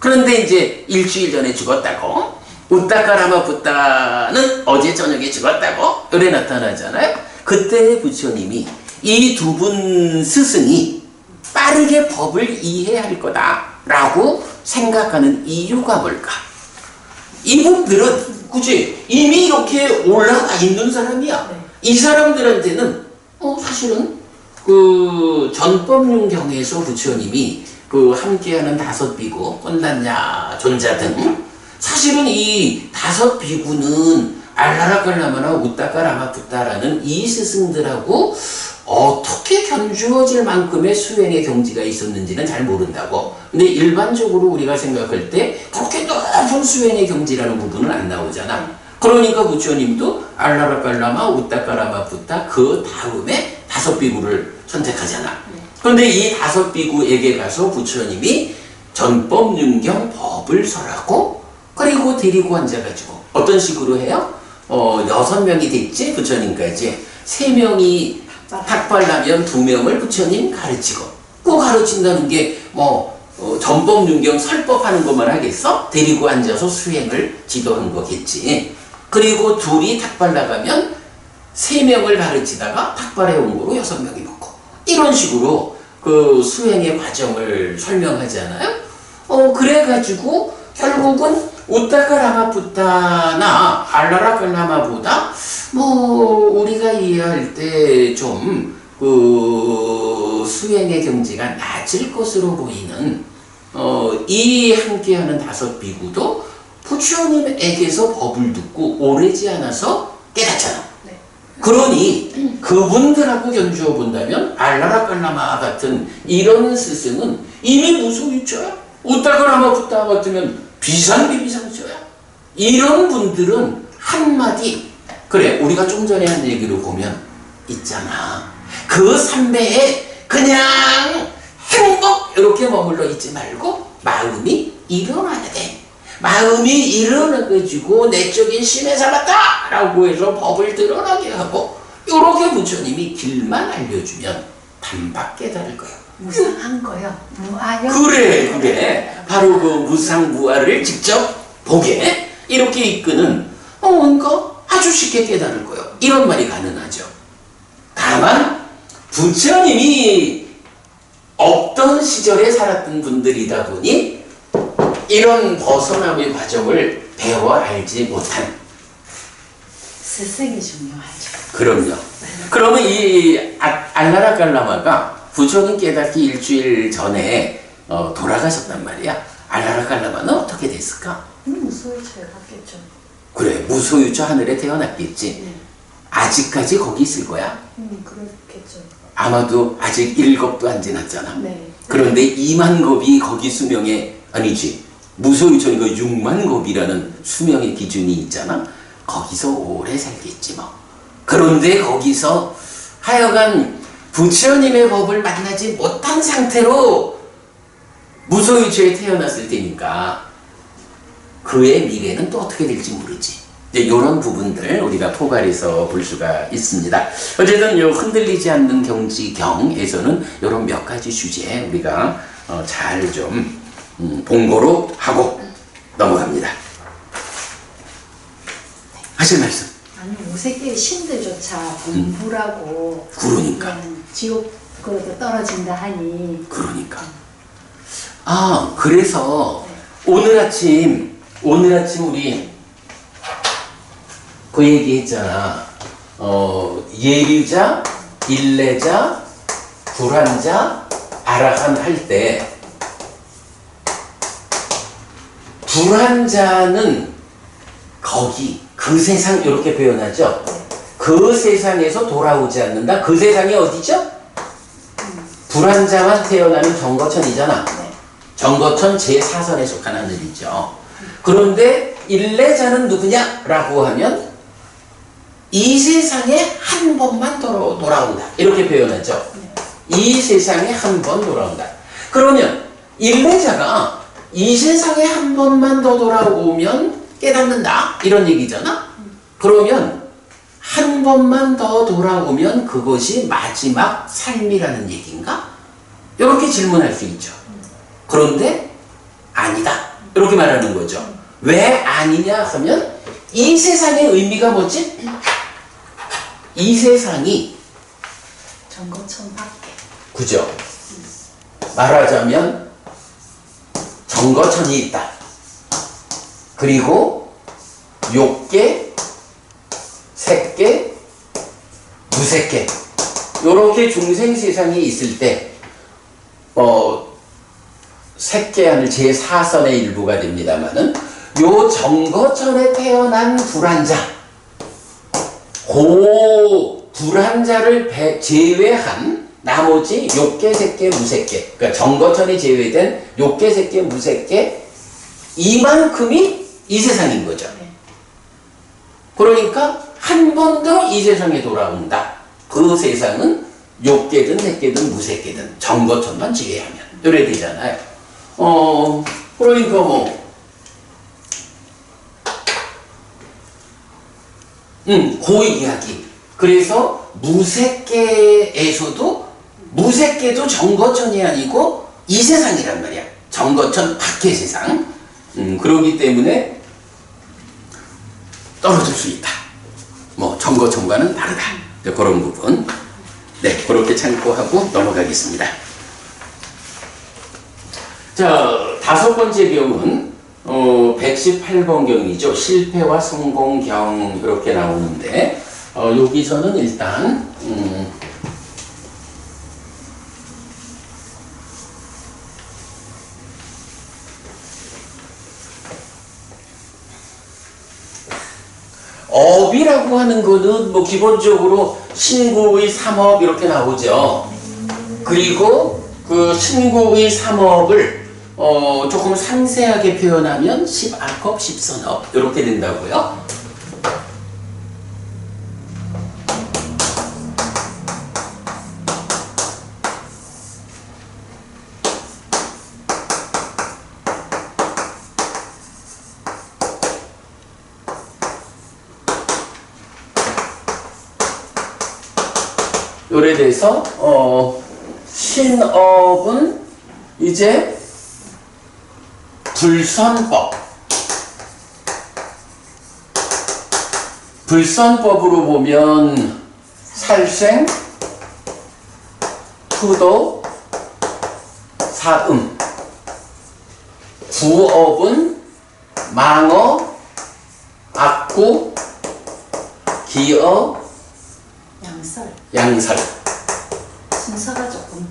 그런데 이제 일주일 전에 죽었다고, 우따까라마 붓다는 어제 저녁에 죽었다고 요래 나타나잖아요. 그때 부처님이 이 두 분 스승이 빠르게 법을 이해할 거다라고 생각하는 이유가 뭘까? 이분들은 그치 이미 이렇게 올라가 있는 사람이야. 네. 이 사람들한테는 사실은 그 전법륜경에서 부처님이 그 함께하는 5비구, 꽃난야, 존자 등 사실은 이 5비구는 알라라깔라마나 우따까라마푸따라는 이 스승들하고 어떻게 견주어질 만큼의 수행의 경지가 있었는지는 잘 모른다고. 근데 일반적으로 우리가 생각할 때 그렇게 높은 수행의 경지라는 부분은 안 나오잖아. 그러니까 부처님도 알라라깔라마 우따까라마푸따 그 다음에 5비구를 선택하잖아. 그런데 이 5비구에게 가서 부처님이 전법륜경 법을 설하고 그리고 데리고 앉아가지고 어떤 식으로 해요? 6명이 됐지 부처님까지. 3명이 탁발나면 2명을 부처님 가르치고, 그 가르친다는 게 전법륜경 설법하는 것만 하겠어? 데리고 앉아서 수행을 지도한 거겠지. 그리고 2이 탁발나가면 3명을 가르치다가 탁발해 온 거로 6명이 먹고, 이런 식으로 그 수행의 과정을 설명하잖아요. 그래가지고 결국은 우따까라마푸따나 알라라깔라마보다 우리가 이해할 때 좀 그 수행의 경지가 낮을 것으로 보이는 이 함께하는 5비구도 부처님에게서 법을 듣고 오래지 않아서 깨닫잖아. 네. 그러니 그분들하고 견주어 본다면 알라라깔라마 같은 이런 스승은 이미 무소유처야. 우따까라마푸따 같으면 비상비비상처야. 이런 분들은 한마디, 그래 우리가 좀 전에 한 얘기로 보면 있잖아, 그 삼배에 그냥 행복 이렇게 머물러 있지 말고 마음이 일어나야 돼. 마음이 일어나가지고 내적인 심에 잡았다 라고 해서 법을 드러나게 하고, 이렇게 부처님이 길만 알려주면 단박 깨달을 거야. 무상한 거요. 무아요. 그래 바로 그 무상무아를 직접 보게 이렇게 이끄는 뭔가 아주 쉽게 깨달을 거예요. 이런 말이 가능하죠. 다만 부처님이 없던 시절에 살았던 분들이다 보니 이런 벗어남의 과정을 배워 알지 못한. 스승이 중요하죠. 그럼요. 그러면 이 알라라 갈라마가 부처님 깨닫기 일주일 전에 돌아가셨단 말이야. 알라라 갈라마는 어떻게 됐을까? 무소유처에 갔겠죠. 그래, 무소유처 하늘에 태어났겠지. 아직까지 거기 있을 거야. 그렇겠죠. 아마도 아직 1겁도 안 지났잖아. 네. 그런데 2만 겁이 거기 수명에, 아니지, 무소유처니까 6만 겁이라는 수명의 기준이 있잖아. 거기서 오래 살겠지 뭐. 그런데 거기서 하여간 부처님의 법을 만나지 못한 상태로 무소유처에 태어났을 테니까 그의 미래는 또 어떻게 될지 모르지. 이런 부분들 우리가 포괄해서 볼 수가 있습니다. 어쨌든 요 흔들리지 않는 경지경에서는 이런 몇 가지 주제 우리가 잘 좀 본고로 하고 넘어갑니다. 하실 말씀. 아니 오색계의 신들조차 공부라고 그러니까. 지옥으로도 떨어진다 하니. 그러니까. 아, 그래서 오늘 아침 우리 그 얘기 했잖아. 예류자, 일레자, 불환자, 아라한 할 때 불환자는 거기 그 세상 이렇게 표현하죠. 그 세상에서 돌아오지 않는다. 그 세상이 어디죠? 불환자만 태어나는 정거천이잖아. 정거천 제4선에 속한 하늘이죠. 그런데 일레자는 누구냐라고 하면 이 세상에 한 번만 돌아온다. 이렇게 표현하죠. 이 세상에 한 번 돌아온다. 그러면 일레자가 이 세상에 한 번만 더 돌아오면 깨닫는다. 이런 얘기잖아. 그러면 한 번만 더 돌아오면 그것이 마지막 삶이라는 얘기인가? 이렇게 질문할 수 있죠. 그런데 아니다. 이렇게 말하는 거죠. 왜 아니냐 하면 이 세상의 의미가 뭐지? 이 세상이 정거천 밖에. 그죠? 말하자면 정거천이 있다. 그리고 욕계, 색계, 무색계 요렇게 중생 세상이 있을 때 색계하늘 제4선의 일부가 됩니다만은 요 정거천에 태어난 불환자 그 불환자를 제외한 나머지 욕계, 색계, 무색계 그러니까 정거천이 제외된 욕계, 색계, 무색계 이만큼이 이 세상인 거죠. 그러니까 한 번 더 이 세상에 돌아온다. 그 세상은 욕계든 색계든 무색계든 정거천만 제외하면 이래 되잖아요. 그러니까 그 이야기. 그래서 무색계도 정거천이 아니고 이 세상이란 말이야. 정거천 밖의 세상. 그러기 때문에 떨어질 수 있다. 정거천과는 다르다. 그런 부분. 네, 그렇게 참고하고 넘어가겠습니다. 자, 5번째 경은 118번 경이죠. 실패와 성공 경 이렇게 나오는데 여기서는 일단 업이라고 하는 거는 기본적으로 신구의 3업 이렇게 나오죠. 그리고 그 신구의 3업을 조금 상세하게 표현하면 10악업, 10선업 이렇게 된다고요. 요래 돼서 신업은 이제 불선법으로 보면 살생, 투도, 사음. 구업은 망어, 악구, 기어, 양설. 양설. 순서가 조금.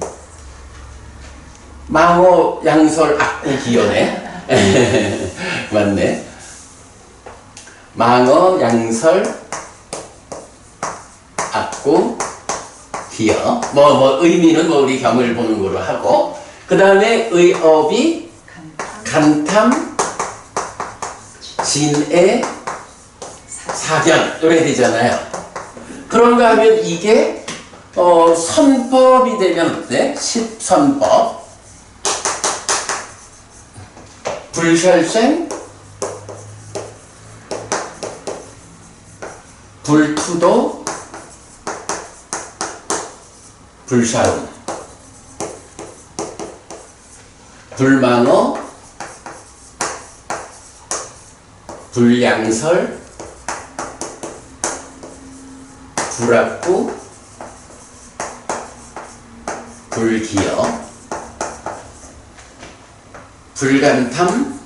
망어, 양설, 악구, 기어네. 맞네. 망어, 양설, 악구, 기어. 의미는 우리 겸을 보는 거로 하고. 그 다음에 의업이 간탐, 진애, 사견. 이렇게 되잖아요. 그런가 하면 이게, 선법이 되면 어때? 십선법. 불살생, 불투도, 불사음, 불망어, 불양설, 불악구, 불기어, 불간탐,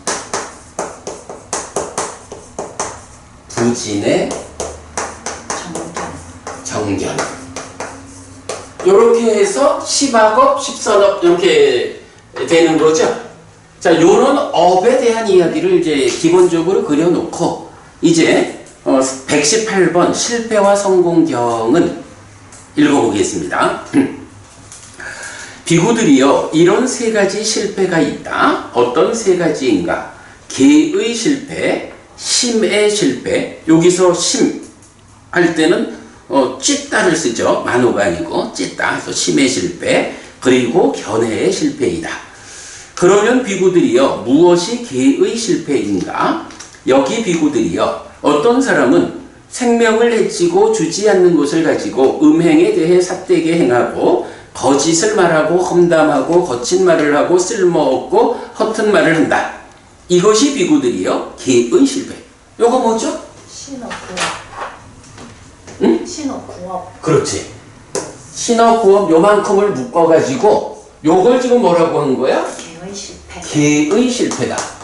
부진의, 정견. 요렇게 해서 십악업, 십선업 이렇게 되는 거죠. 자, 요런 업에 대한 이야기를 이제 기본적으로 그려놓고 이제 118번 실패와 성공경은 읽어보겠습니다. 비구들이여 이런 세 가지 실패가 있다. 어떤 세 가지인가? 계의 실패, 심의 실패. 여기서 심 할 때는 찢다를 쓰죠. 만호가 아니고 찢다. 그래서 심의 실패 그리고 견해의 실패이다. 그러면 비구들이여 무엇이 계의 실패인가? 여기 비구들이여 어떤 사람은 생명을 해치고 주지 않는 것을 가지고 음행에 대해 삿되게 행하고 거짓을 말하고 험담하고 거친 말을 하고 쓸모없고 허튼 말을 한다. 이것이 비구들이여 계의 실패. 요거 뭐죠? 신업구업. 응? 신업구업. 그렇지. 신어구업 요만큼을 묶어가지고 요걸 지금 뭐라고 한 거야? 계의 실패. 계의 실패다.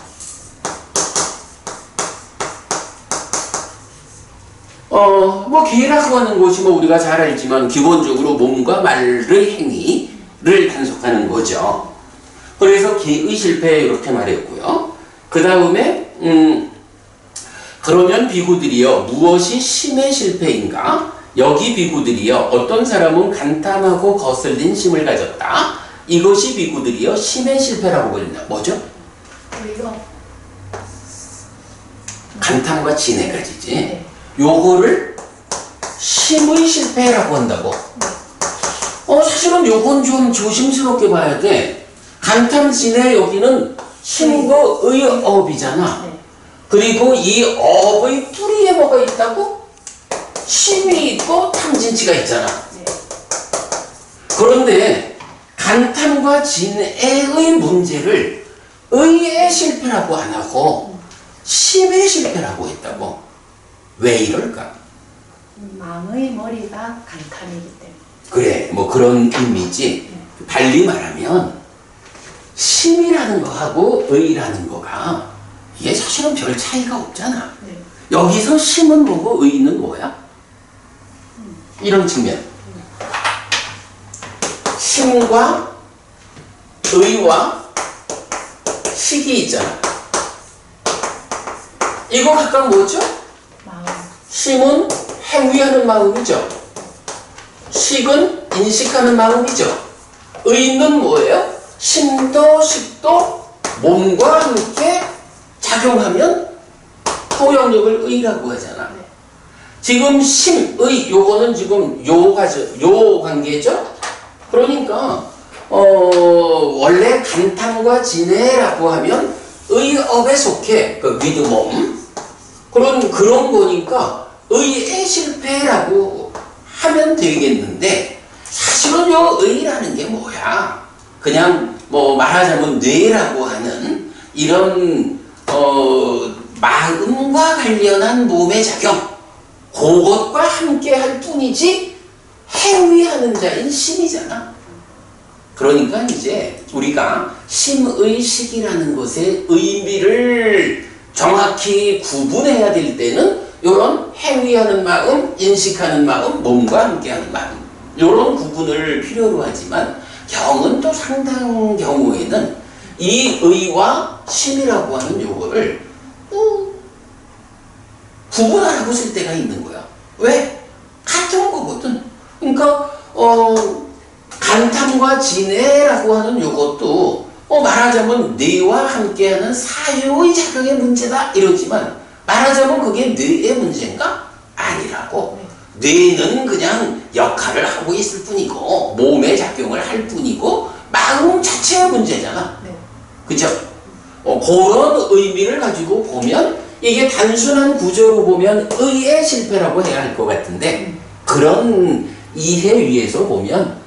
계라고 하는 것이 우리가 잘 알지만 기본적으로 몸과 말의 행위를 단속하는 거죠. 그래서 계의 실패 이렇게 말했고요. 그 다음에 그러면 비구들이여 무엇이 심의 실패인가? 여기 비구들이여 어떤 사람은 간탐하고 거슬린 심을 가졌다. 이것이 비구들이여 심의 실패라고 그랬나? 뭐죠? 의업. 간탐과 진해 가지지. 네. 요거를 심의 실패라고 한다고. 사실은 요건 좀 조심스럽게 봐야 돼. 간탐, 진해 여기는 심과 의업이잖아. 네. 그리고 이 업의 뿌리에 뭐가 있다고? 심이 있고 탐진치가 있잖아. 네. 그런데 간탐과 진해의 문제를 의의 실패라고 안 하고 심의 실패라고 했다고. 왜 이럴까? 망의 머리가 간탐이기 때문에. 그래, 그런 의미지. 달리 말하면 심이라는 거하고 의라는 거가 이게 사실은 별 차이가 없잖아. 네. 여기서 심은 뭐고 의는 뭐야? 이런 측면. 심과 의와 식이 있잖아. 이거 각각 뭐죠? 마음. 심은 행위하는 마음이죠. 식은 인식하는 마음이죠. 의는 뭐예요? 심도 식도 몸과 함께 작용하면 포용력을 의라고 하잖아. 네. 지금 심의 요거는 지금 요 관계죠. 그러니까 원래 간탐과 진해라고 하면 의업에 속해 그 위드몸 그런 거니까 의의 실패라고 하면 되겠는데 사실은 요 의라는 게 뭐야? 그냥 말하자면 뇌라고 하는 이런 마음과 관련한 몸의 작용 그것과 함께 할 뿐이지 행위하는 자인 심이잖아. 그러니까 이제 우리가 심의식이라는 것의 의미를 정확히 구분해야 될 때는 이런 행위하는 마음, 인식하는 마음, 몸과 함께하는 마음 이런 구분을 필요로 하지만 경은 또 상당 경우에는 이 의와 심이라고 하는 요거를 구분 안 하고 쓸 때가 있는 거야. 왜? 같은 거거든. 그러니까 간탐과 진해라고 하는 요것도 말하자면 뇌와 함께하는 사유의 작용의 문제다 이러지만 말하자면 그게 뇌의 문제인가? 아니라고. 뇌는 그냥 역할을 하고 있을 뿐이고 몸의 작용을 할 뿐이고 마음 자체의 문제잖아. 네. 그죠? 그런 의미를 가지고 보면 이게 단순한 구조로 보면 의의 실패라고 해야 할 것 같은데 그런 이해 위에서 보면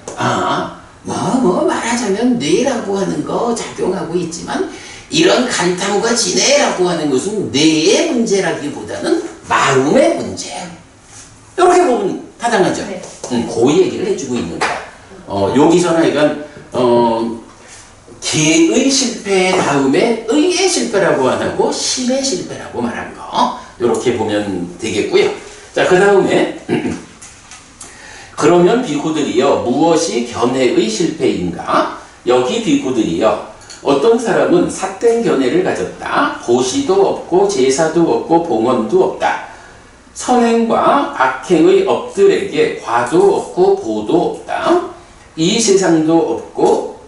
말하자면 뇌라고 하는 거 작용하고 있지만 이런 간탐과 진해라고 하는 것은 뇌의 문제라기보다는 마음의 문제야. 이렇게 보면 타당하죠? 네. 그 얘기를 해주고 있는 거야. 여기서는 하여간 개의 실패 다음에 의의 실패라고 안 하고 심의 실패라고 말한 거 이렇게 보면 되겠고요. 자, 그 다음에 그러면 비구들이여 무엇이 견해의 실패인가? 여기 비구들이여 어떤 사람은 삿된 견해를 가졌다. 보시도 없고 제사도 없고 봉헌도 없다. 선행과 악행의 업들에게 과도 없고 보도 없다. 이 세상도 없고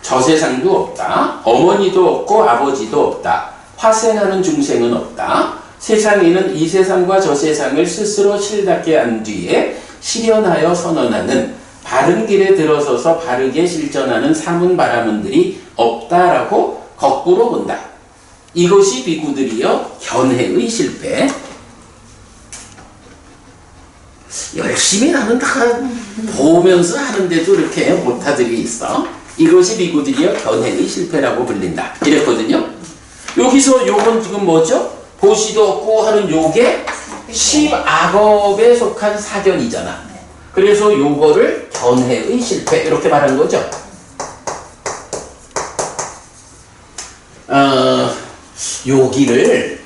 저 세상도 없다. 어머니도 없고 아버지도 없다. 화생하는 중생은 없다. 세상에는 이 세상과 저 세상을 스스로 실답게 한 뒤에 실현하여 선언하는 바른 길에 들어서서 바르게 실천하는 사문바라문들이 없다라고 거꾸로 본다. 이것이 비구들이여 견해의 실패. 열심히 나는 다 보면서 하는데도 이렇게 못하들이 있어. 이것이 비구들이여 견해의 실패라고 불린다. 이랬거든요. 여기서 요건 지금 뭐죠? 보시도 없고 하는 요게 심악업에 속한 사견이잖아. 그래서 요거를 견해의 실패 이렇게 말한 거죠. 여기를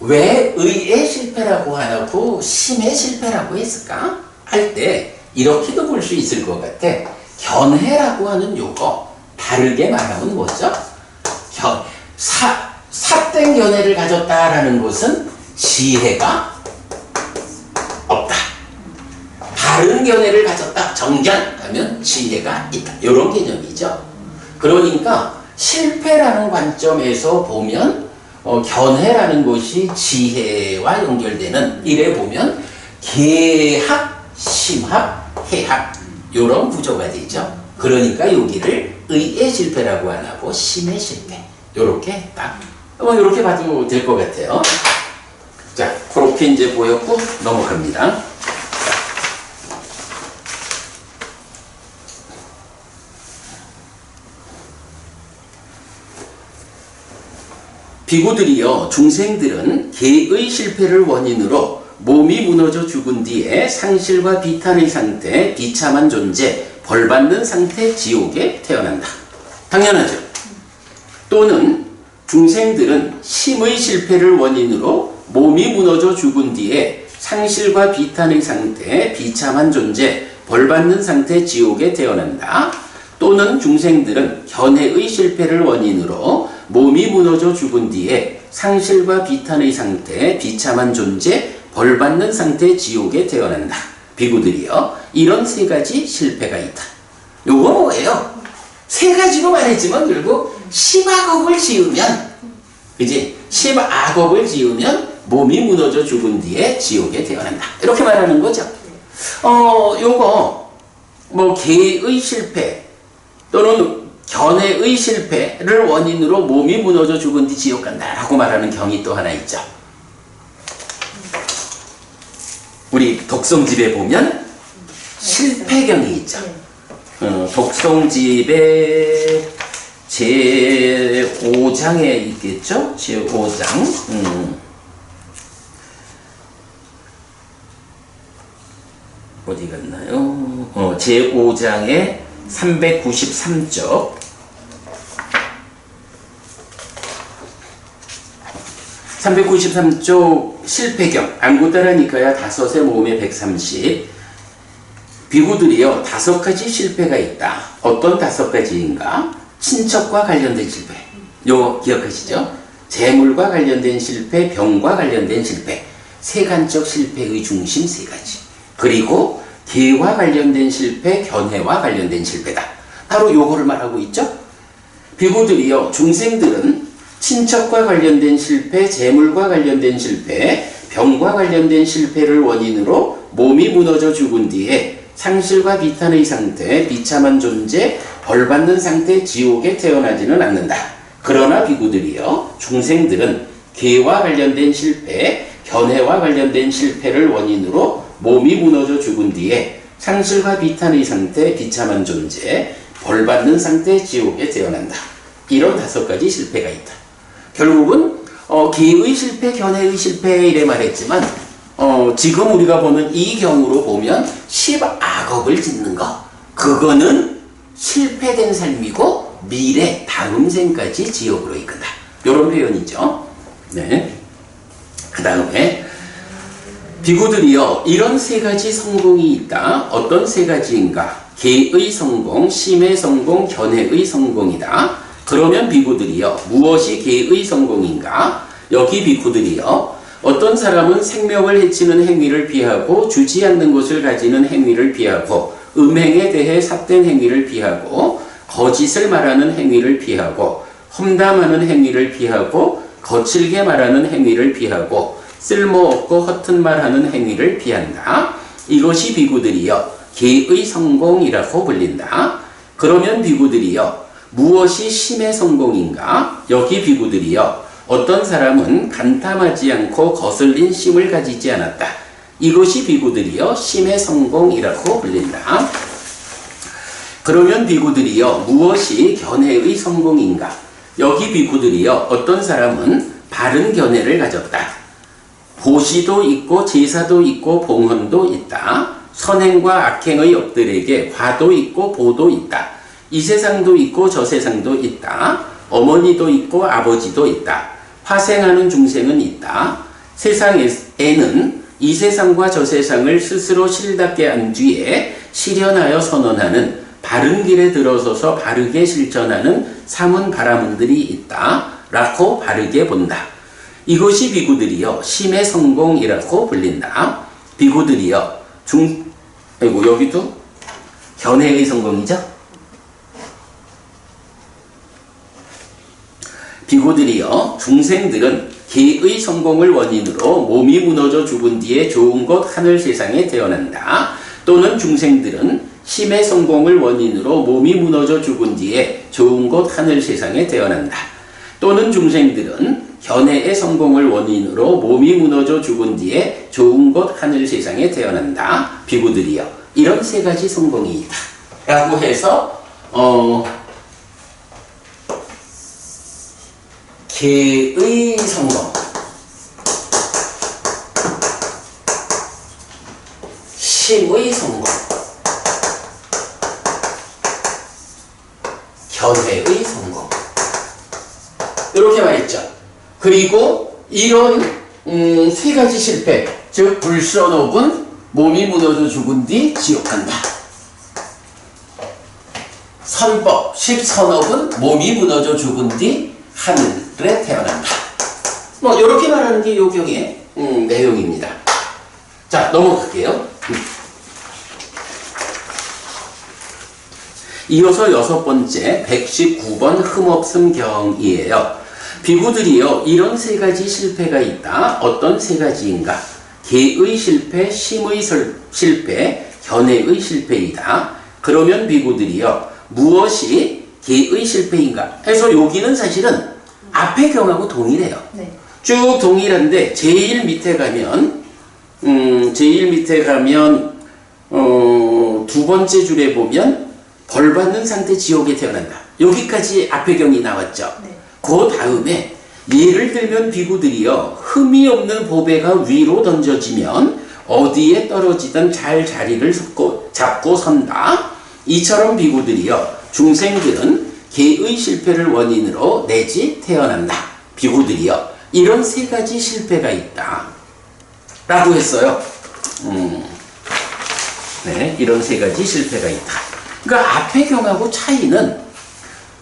왜 의의 실패라고 안 하고 심의 실패라고 했을까? 할 때 이렇게도 볼 수 있을 것 같아. 견해라고 하는 요거 다르게 말하면 뭐죠? 삿된 견해를 가졌다라는 것은 지혜가 없다. 바른 견해를 가졌다. 정견하면 지혜가 있다. 이런 개념이죠. 그러니까 실패라는 관점에서 보면 견해라는 것이 지혜와 연결되는 이래 보면 계학, 심학, 해학 이런 구조가 되죠. 그러니까 여기를 의의 실패라고 안 하고 심의 실패 이렇게 딱 이렇게 봐도 될 것 같아요. 자, 그렇게 이제 보였고 넘어갑니다. 비구들이여 중생들은 개의 실패를 원인으로 몸이 무너져 죽은 뒤에 상실과 비탄의 상태, 비참한 존재, 벌받는 상태 지옥에 태어난다. 당연하죠. 또는 중생들은 심의 실패를 원인으로 몸이 무너져 죽은 뒤에 상실과 비탄의 상태, 비참한 존재, 벌받는 상태 지옥에 태어난다. 또는 중생들은 견해의 실패를 원인으로 몸이 무너져 죽은 뒤에 상실과 비탄의 상태, 비참한 존재, 벌받는 상태 지옥에 태어난다. 비구들이여 이런 세 가지 실패가 있다. 요거 뭐예요? 세 가지로 말했지만 결국 심악업을 지으면 그지? 심악업을 지으면 몸이 무너져 죽은 뒤에 지옥에 태어난다. 이렇게 말하는 거죠. 요거 뭐 개의 실패 또는 견해의 실패를 원인으로 몸이 무너져 죽은 뒤 지옥 간다라고 말하는 경이 또 하나 있죠. 우리 독성집에 보면 실패경이 있죠. 독성집에 제5장에 있겠죠? 제5장. 어디 갔나요? 제5장의 393쪽. 393쪽 실패경. 안구따라니까야 다섯의 모음의 130. 비구들이요, 5가지 실패가 있다. 어떤 5가지인가? 친척과 관련된 실패. 요거 기억하시죠? 재물과 관련된 실패, 병과 관련된 실패. 세간적 실패의 중심 3가지. 그리고 계와 관련된 실패, 견해와 관련된 실패다. 바로 요거를 말하고 있죠? 비구들이요, 중생들은 친척과 관련된 실패, 재물과 관련된 실패, 병과 관련된 실패를 원인으로 몸이 무너져 죽은 뒤에 상실과 비탄의 상태, 비참한 존재, 벌받는 상태, 지옥에 태어나지는 않는다. 그러나 비구들이요, 중생들은 계와 관련된 실패, 견해와 관련된 실패를 원인으로 몸이 무너져 죽은 뒤에 상실과 비탄의 상태, 비참한 존재, 벌받는 상태, 지옥에 태어난다. 이런 5가지 실패가 있다. 결국은 계의 실패, 견해의 실패 이래 말했지만 지금 우리가 보는 이 경우로 보면 10악업을 짓는 거, 그거는 실패된 삶이고 미래 다음 생까지 지옥으로 이끈다. 이런 표현이죠. 네. 그 다음에 비구들이요, 이런 3가지 성공이 있다. 어떤 3가지인가? 계의 성공, 심의 성공, 견해의 성공이다. 그러면 비구들이요, 무엇이 계의 성공인가? 여기 비구들이요, 어떤 사람은 생명을 해치는 행위를 피하고 주지 않는 것을 가지는 행위를 피하고 음행에 대해 삿된 행위를 피하고 거짓을 말하는 행위를 피하고 험담하는 행위를 피하고 거칠게 말하는 행위를 피하고 쓸모없고 허튼 말하는 행위를 피한다. 이것이 비구들이요, 계의 성공이라고 불린다. 그러면 비구들이요, 무엇이 심의 성공인가? 여기 비구들이요, 어떤 사람은 간탐하지 않고 거슬린 심을 가지지 않았다. 이것이 비구들이요, 심의 성공이라고 불린다. 그러면 비구들이요, 무엇이 견해의 성공인가? 여기 비구들이요, 어떤 사람은 바른 견해를 가졌다. 보시도 있고 제사도 있고 봉헌도 있다. 선행과 악행의 업들에게 과도 있고 보도 있다. 이 세상도 있고 저 세상도 있다. 어머니도 있고 아버지도 있다. 화생하는 중생은 있다. 세상에는 이 세상과 저 세상을 스스로 실답게 한 뒤에 실현하여 선언하는 바른 길에 들어서서 바르게 실천하는 사문 바라문들이 있다. 라고 바르게 본다. 이것이 비구들이요, 심의 성공이라고 불린다. 비구들이요, 여기도 견해의 성공이죠? 비구들이요, 중생들은 계의 성공을 원인으로 몸이 무너져 죽은 뒤에 좋은 곳 하늘 세상에 태어난다. 또는 중생들은 심의 성공을 원인으로 몸이 무너져 죽은 뒤에 좋은 곳 하늘 세상에 태어난다. 또는 중생들은 견해의 성공을 원인으로 몸이 무너져 죽은 뒤에 좋은 곳 하늘 세상에 태어난다. 비구들이요, 이런 3가지 성공이 있다. 라고 해서 계의 성공, 심의 성공, 견해의 성공, 이렇게 말했죠. 그리고 이런 3가지 실패, 즉 불선업은 몸이 무너져 죽은 뒤 지옥 간다. 선법, 10선업은 몸이 무너져 죽은 뒤 하늘에 태어난다. 뭐 이렇게 말하는 게 요 경의 내용입니다. 자, 넘어갈게요. 이어서 6번째 119번 흠없음 경이에요. 비구들이요, 이런 3가지 실패가 있다. 어떤 3가지인가? 계의 실패, 심의 실패, 견해의 실패이다. 그러면 비구들이요, 무엇이 계의 실패인가? 해서 여기는 사실은 앞의 경하고 동일해요. 네. 쭉 동일한데 제일 밑에 가면 두 번째 줄에 보면 벌받는 상태 지옥에 태어난다. 여기까지 앞의 경이 나왔죠. 네. 그 다음에 예를 들면 비구들이요, 흠이 없는 보배가 위로 던져지면 어디에 떨어지든 잘 자리를 잡고 선다. 이처럼 비구들이여 중생들은 개의 실패를 원인으로 내지 태어난다. 비구들이여 이런 세 가지 실패가 있다. 라고 했어요. 네, 이런 세 가지 실패가 있다. 그러니까 앞의 경하고 차이는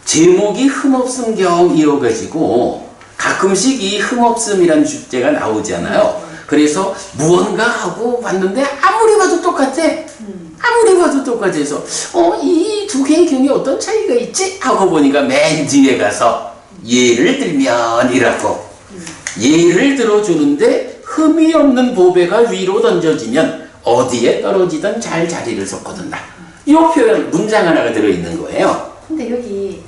제목이 흠없음 경이어가지고 가끔씩 이 흠없음이라는 주제가 나오잖아요. 그래서 무언가 하고 봤는데 아무리 봐도 똑같아. 아무리 봐도 똑같아서 이 두 개의 경이 어떤 차이가 있지? 하고 보니까 맨 뒤에 가서 예를 들면이라고 예를 들어주는데 흠이 없는 보배가 위로 던져지면 어디에 떨어지든 잘 자리를 섞어둔다. 이 표현 문장 하나가 들어있는 거예요. 근데 여기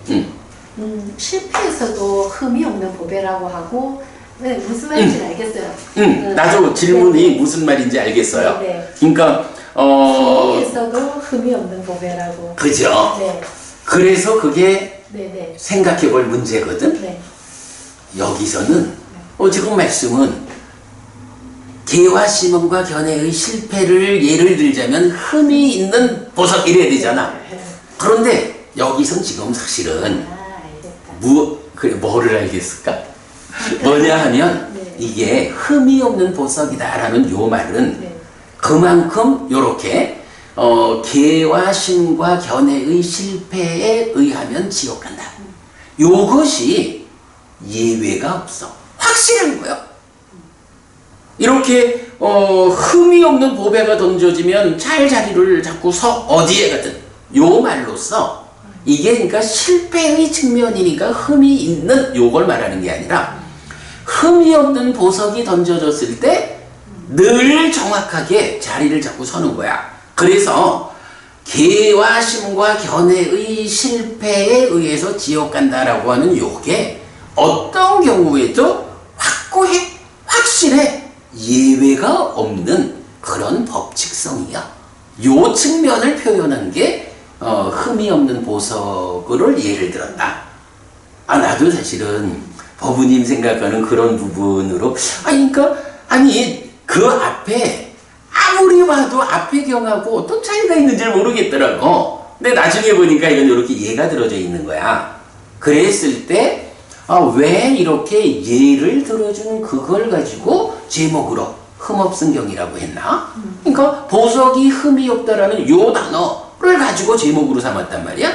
실패에서도 흠이 없는 보배라고 하고 무슨 말인지 알겠어요. 나도 질문이 무슨 말인지 알겠어요. 네. 그러니까 실패에서도 흠이 없는 보배라고. 그죠? 네. 그래서 그게 네네. 생각해 볼 문제거든. 네. 여기서는 지금 말씀은 개와 시몬과 견해의 실패를 예를 들자면 흠이 있는 보석 이래야 되잖아. 그런데 여기선 지금 사실은 알겠다. 뭐를 알겠을까? 뭐냐 하면 네. 이게 흠이 없는 보석이다라는 요 말은 네. 그만큼 요렇게 개와 신과 견해의 실패에 의하면 지옥 간다. 요것이 예외가 없어. 확실한 거예요. 이렇게 흠이 없는 보배가 던져지면 잘 자리를 잡고 어디에 가든 요 말로써 이게 그러니까 실패의 측면이니까 흠이 있는 요걸 말하는 게 아니라 흠이 없는 보석이 던져졌을 때 늘 정확하게 자리를 잡고 서는 거야. 그래서 개와 심과 견해의 실패에 의해서 지옥 간다라고 하는 요게 어떤 경우에도 확고해, 확실해, 예외가 없는 그런 법칙성이야. 요 측면을 표현한 게 흠이 없는 보석을 예를 들었다. 나도 사실은 법우님 생각하는 그런 부분으로 그 앞에 아무리 봐도 앞의 경하고 어떤 차이가 있는지 모르겠더라고. 근데 나중에 보니까 이건 이렇게 예가 들어져 있는 거야. 그랬을 때 왜 이렇게 예를 들어주는 그걸 가지고 제목으로 흠없은 경이라고 했나? 그러니까 보석이 흠이 없다라는 요 단어를 가지고 제목으로 삼았단 말이야.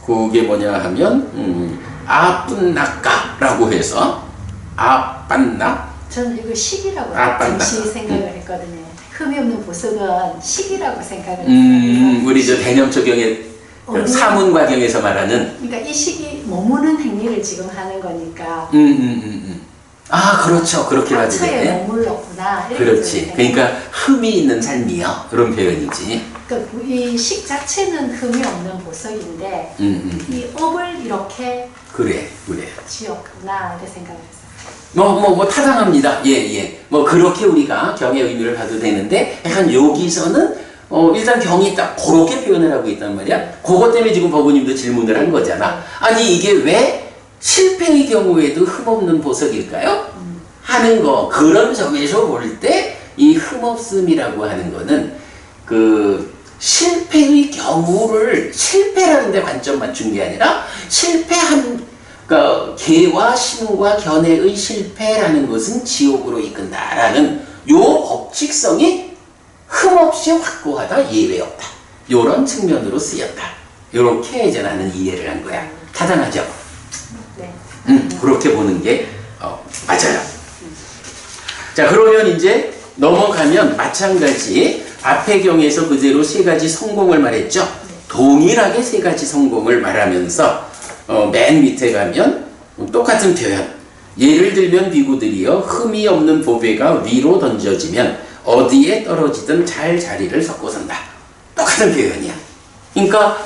그게 뭐냐 하면 아뿐나까라고 해서 아빤나? 저는 이거 식이라고 잠시 생각을 했거든요. 흠이 없는 보석은 식이라고 생각을 했어요. 우리 저 대념초경의 사문과경에서 말하는 그러니까 이 식이 머무는 행위를 지금 하는 거니까 그렇죠. 그렇게 봐도 처에 돼. 머물렀구나. 그렇지. 그러니까 흠이 있는 삶이요. 그런 표현이지. 그러니까 이 식 자체는 흠이 없는 보석인데 이 업을 이렇게 그래. 지었구나 이렇게 생각을 했어요. 타당합니다. 예. 그렇게 우리가 경의 의미를 봐도 되는데, 약간 여기서는, 일단 경이 딱 그렇게 표현을 하고 있단 말이야. 그것 때문에 지금 법우님도 질문을 한 거잖아. 아니, 이게 왜 실패의 경우에도 흠없는 보석일까요? 하는 거. 그런 점에서 볼 때, 이 흠없음이라고 하는 거는, 실패의 경우를, 실패라는 데 관점 맞춘 게 아니라, 그러니까 개와 신과 견해의 실패라는 것은 지옥으로 이끈다라는 요 법칙성이 흠없이 확고하다, 예외 없다. 요런 측면으로 쓰였다. 요렇게 이제 나는 이해를 한 거야. 타당하죠? 네. 그렇게 보는 게 맞아요. 자, 그러면 이제 넘어가면 마찬가지 앞의 경에서 그대로 세 가지 성공을 말했죠. 동일하게 세 가지 성공을 말하면서 맨 밑에 가면 똑같은 표현. 예를 들면 비구들이여 흠이 없는 보배가 위로 던져지면 어디에 떨어지든 잘 자리를 섞고 선다. 똑같은 표현이야. 그러니까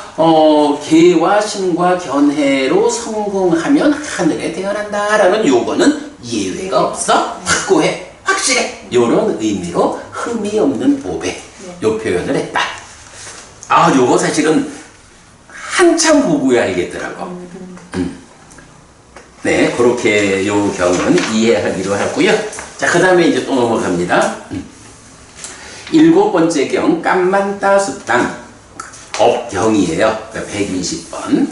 개와 신과 견해로 성공하면 하늘에 태어난다라는 요거는 예외가 없어. 확고해. 확실해. 요런 의미로 흠이 없는 보배. 요 표현을 했다. 요거 사실은 한참 보고야 알겠더라고. 네, 그렇게 요 경은 이해하기로 하고요. 자, 그 다음에 이제 또 넘어갑니다. 7번째 경, 깜만따 숫당 업경이에요. 120번.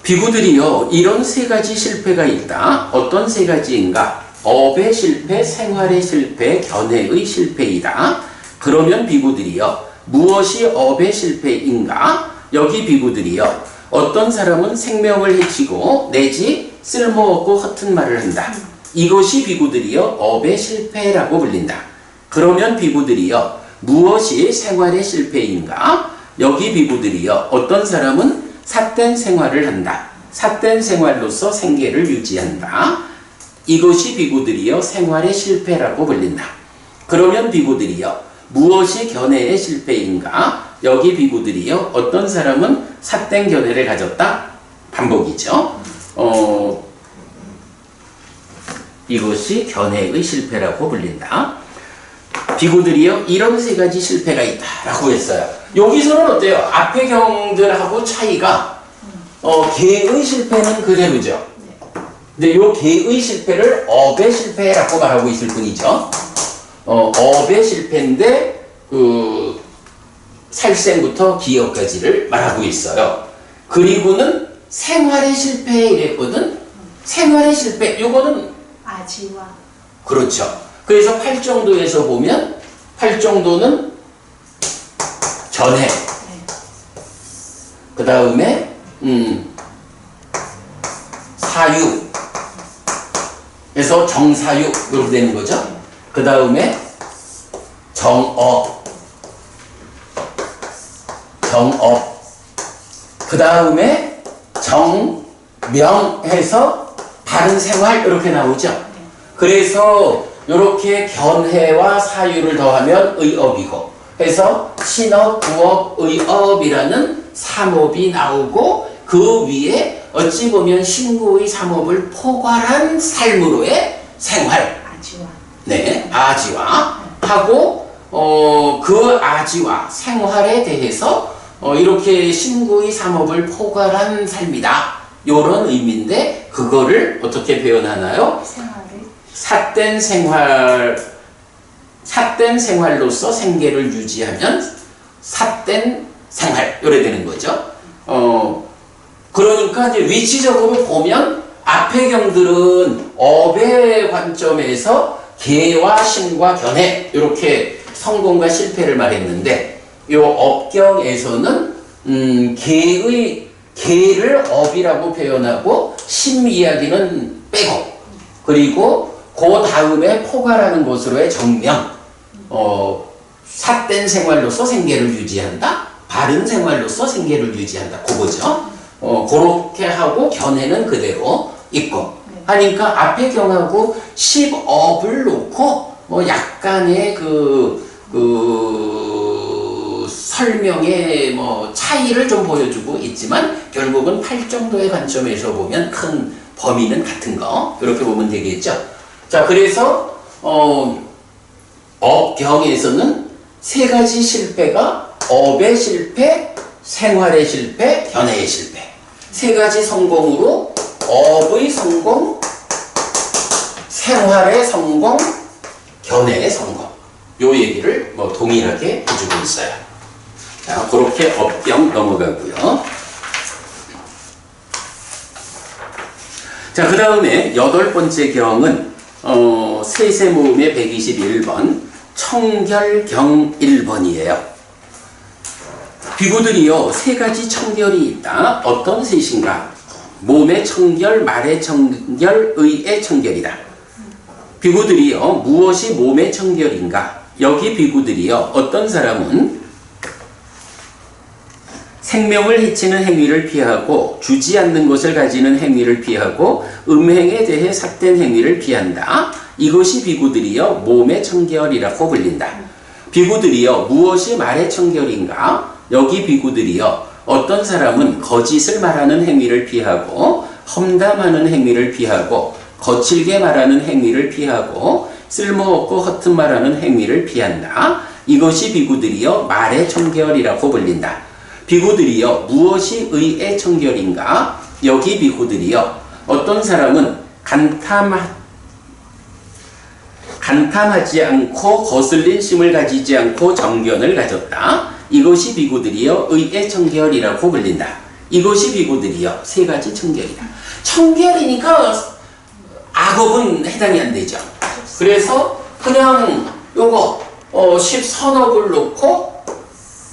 비구들이요, 이런 세 가지 실패가 있다. 어떤 세 가지인가? 업의 실패, 생활의 실패, 견해의 실패이다. 그러면 비구들이요, 무엇이 업의 실패인가? 여기 비구들이요, 어떤 사람은 생명을 해치고 내지 쓸모없고 허튼 말을 한다. 이것이 비구들이요, 업의 실패라고 불린다. 그러면 비구들이요, 무엇이 생활의 실패인가? 여기 비구들이요, 어떤 사람은 삿된 생활을 한다. 삿된 생활로서 생계를 유지한다. 이것이 비구들이요, 생활의 실패라고 불린다. 그러면 비구들이요, 무엇이 견해의 실패인가? 여기 비구들이요, 어떤 사람은 삿된 견해를 가졌다. 반복이죠. 이것이 견해의 실패라고 불린다. 비구들이요, 이런 세 가지 실패가 있다라고 했어요. 여기서는 어때요? 앞의 경들하고 차이가 개의 실패는 그대로죠. 근데 요 개의 실패를 업의 실패라고 말하고 있을 뿐이죠. 업의 실패인데 그 살생부터 기억까지를 말하고 있어요. 그리고는 생활의 실패 이랬거든. 생활의 실패 요거는 아지와 그렇죠. 그래서 8정도에서 보면 8정도는 전해. 그 다음에 사유. 그래서 정사유 이렇게 되는 거죠. 그 다음에 정업. 그 다음에 정명 해서 바른 생활 이렇게 나오죠. 그래서 이렇게 견해와 사유를 더하면 의업이고 해서 신업, 부업, 의업이라는 삼업이 나오고 그 위에 어찌 보면 신구의 삼업을 포괄한 삶으로의 생활. 아지와. 네, 아지와 하고 그 아지와 생활에 대해서 이렇게 신구의 삼업을 포괄한 삶이다. 요런 의미인데 그거를 어떻게 표현하나요? 삿된 생활로서 생계를 유지하면 삿된 생활 요래 되는 거죠. 그러니까 이제 위치적으로 보면 앞의 경들은 업의 관점에서 개와 신과 견해 이렇게 성공과 실패를 말했는데 요 업경에서는 개를 업이라고 표현하고 신 이야기는 빼고 그리고 그 다음에 포괄하는 것으로의 정명, 삿된 생활로서 생계를 유지한다. 바른 생활로서 생계를 유지한다. 그거죠. 그렇게 하고 견해는 그대로 있고 하니까 앞에 경하고 10업을 놓고 약간의 설명의 차이를 좀 보여주고 있지만 결국은 8정도의 관점에서 보면 큰 범위는 같은 거 이렇게 보면 되겠죠. 자, 그래서 업경에서는 세 가지 실패가 업의 실패, 생활의 실패, 견해의 실패. 세 가지 성공으로 업의 성공, 생활의 성공, 견해의 성공. 요 얘기를 동일하게 해주고 있어요. 자, 그렇게 업경 넘어가고요. 자, 그 다음에 8번째 경은 세세모음의 121번 청결경 1번이에요. 비구들이요, 세 가지 청결이 있다. 어떤 셋인가? 몸의 청결, 말의 청결, 의의 청결이다. 비구들이요, 무엇이 몸의 청결인가? 여기 비구들이요, 어떤 사람은 생명을 해치는 행위를 피하고 주지 않는 것을 가지는 행위를 피하고 음행에 대해 삭된 행위를 피한다. 이것이 비구들이요, 몸의 청결이라고 불린다. 비구들이요, 무엇이 말의 청결인가? 여기 비구들이요, 어떤 사람은 거짓을 말하는 행위를 피하고 험담하는 행위를 피하고 거칠게 말하는 행위를 피하고 쓸모없고 허튼 말하는 행위를 피한다. 이것이 비구들이요, 말의 청결이라고 불린다. 비구들이요, 무엇이 의의 청결인가? 여기 비구들이요, 어떤 사람은 간탐하지 않고 거슬린 심을 가지지 않고 정견을 가졌다. 이것이 비구들이여 의의 청결이라고 불린다. 이것이 비구들이여 세 가지 청결이다. 청결이니까 악업은 해당이 안 되죠. 그래서 그냥 요거 10선업을 놓고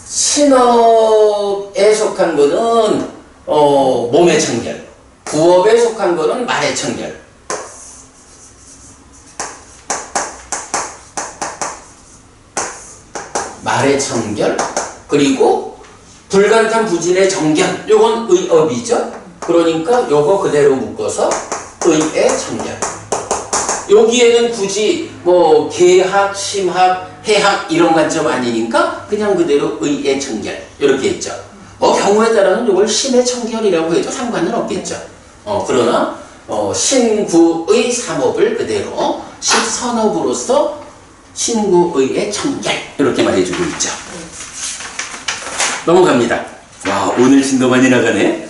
신업에 속한 거는 몸의 청결, 구업에 속한 거는 말의 청결. 말의 청결, 그리고 불간탐 부진의 정견, 요건 의업이죠. 그러니까 요거 그대로 묶어서 의의 청결. 여기에는 굳이 뭐 계학, 심학, 해학 이런 관점 아니니까 그냥 그대로 의의 청결 이렇게 했죠. 경우에 따라서는 이걸 심의 청결이라고 해도 상관은 없겠죠. 그러나 신구의 삼업을 그대로 십선업으로서 신구의의 청결 이렇게 말해주고 있죠. 넘어갑니다. 와, 오늘 진도 많이 나가네.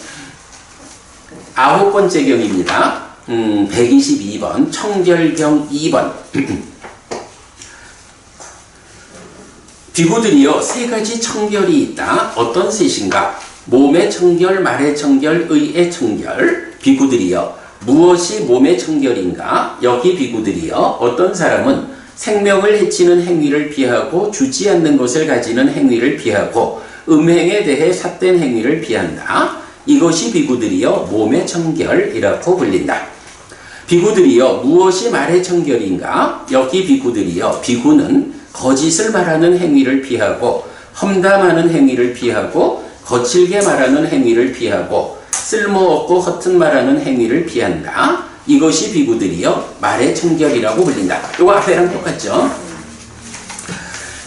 9번째 경입니다. 122번 청결경 2번. 비구들이여 세 가지 청결이 있다. 어떤 셋인가? 몸의 청결, 말의 청결, 의의 청결. 비구들이여 무엇이 몸의 청결인가? 여기 비구들이여 어떤 사람은 생명을 해치는 행위를 피하고 주지 않는 것을 가지는 행위를 피하고 음행에 대해 삿된 행위를 피한다. 이것이 비구들이여 몸의 청결이라고 불린다. 비구들이여 무엇이 말의 청결인가? 여기 비구들이여 비구는 거짓을 말하는 행위를 피하고 험담하는 행위를 피하고 거칠게 말하는 행위를 피하고 쓸모없고 허튼 말하는 행위를 피한다. 이것이 비구들이여 말의 청결이라고 불린다. 이거 앞에랑 똑같죠?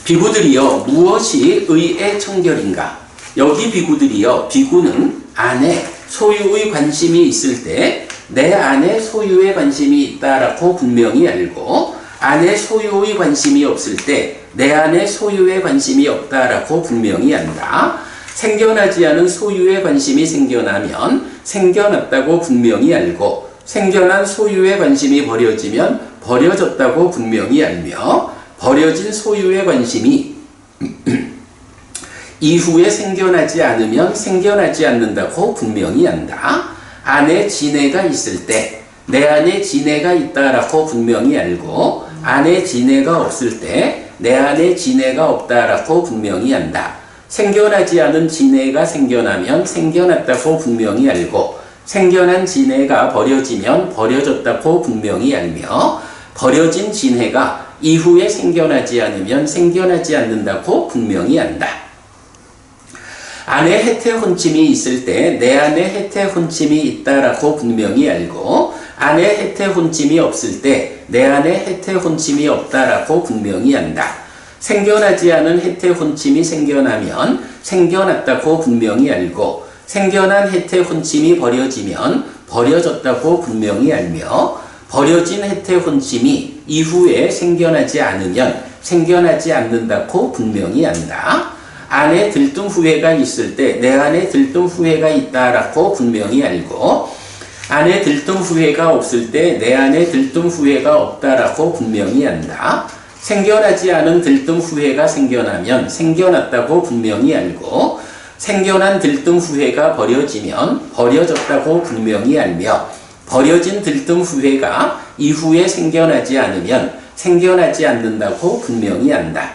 비구들이여 무엇이 의의 청결인가? 여기 비구들이여 비구는 안에 소유의 관심이 있을 때 내 안에 소유의 관심이 있다라고 분명히 알고 안에 소유의 관심이 없을 때 내 안에 소유의 관심이 없다라고 분명히 안다. 생겨나지 않은 소유의 관심이 생겨나면 생겨났다고 분명히 알고 생겨난 소유의 관심이 버려지면 버려졌다고 분명히 알며 버려진 소유의 관심이 이후에 생겨나지 않으면 생겨나지 않는다고 분명히 안다. 안에 진해가 있을 때 내 안에 진해가 있다라고 분명히 알고 안에 진해가 없을 때 내 안에 진해가 없다라고 분명히 안다. 생겨나지 않은 진해가 생겨나면 생겨났다고 분명히 알고 생겨난 진해가 버려지면 버려졌다고 분명히 알며 버려진 진해가 이후에 생겨나지 않으면 생겨나지 않는다고 분명히 안다. 안에 해태 혼침이 있을 때 내 안에 해태 혼침이 있다라고 분명히 알고 안에 해태 혼침이 없을 때 내 안에 해태 혼침이 없다라고 분명히 안다. 생겨나지 않은 해태 혼침이 생겨나면 생겨났다고 분명히 알고 생겨난 해태 혼침이 버려지면 버려졌다고 분명히 알며 버려진 해태 혼침이 이후에 생겨나지 않으면 생겨나지 않는다고 분명히 안다. 안에 들뜸 후회가 있을 때 내 안에 들뜸 후회가 있다라고 분명히 알고 안에 들뜸 후회가 없을 때 내 안에 들뜸 후회가 없다라고 분명히 안다. 생겨나지 않은 들뜸 후회가 생겨나면 생겨났다고 분명히 알고 생겨난 들뜸 후회가 버려지면 버려졌다고 분명히 알며 버려진 들뜸 후회가 이후에 생겨나지 않으면 생겨나지 않는다고 분명히 안다.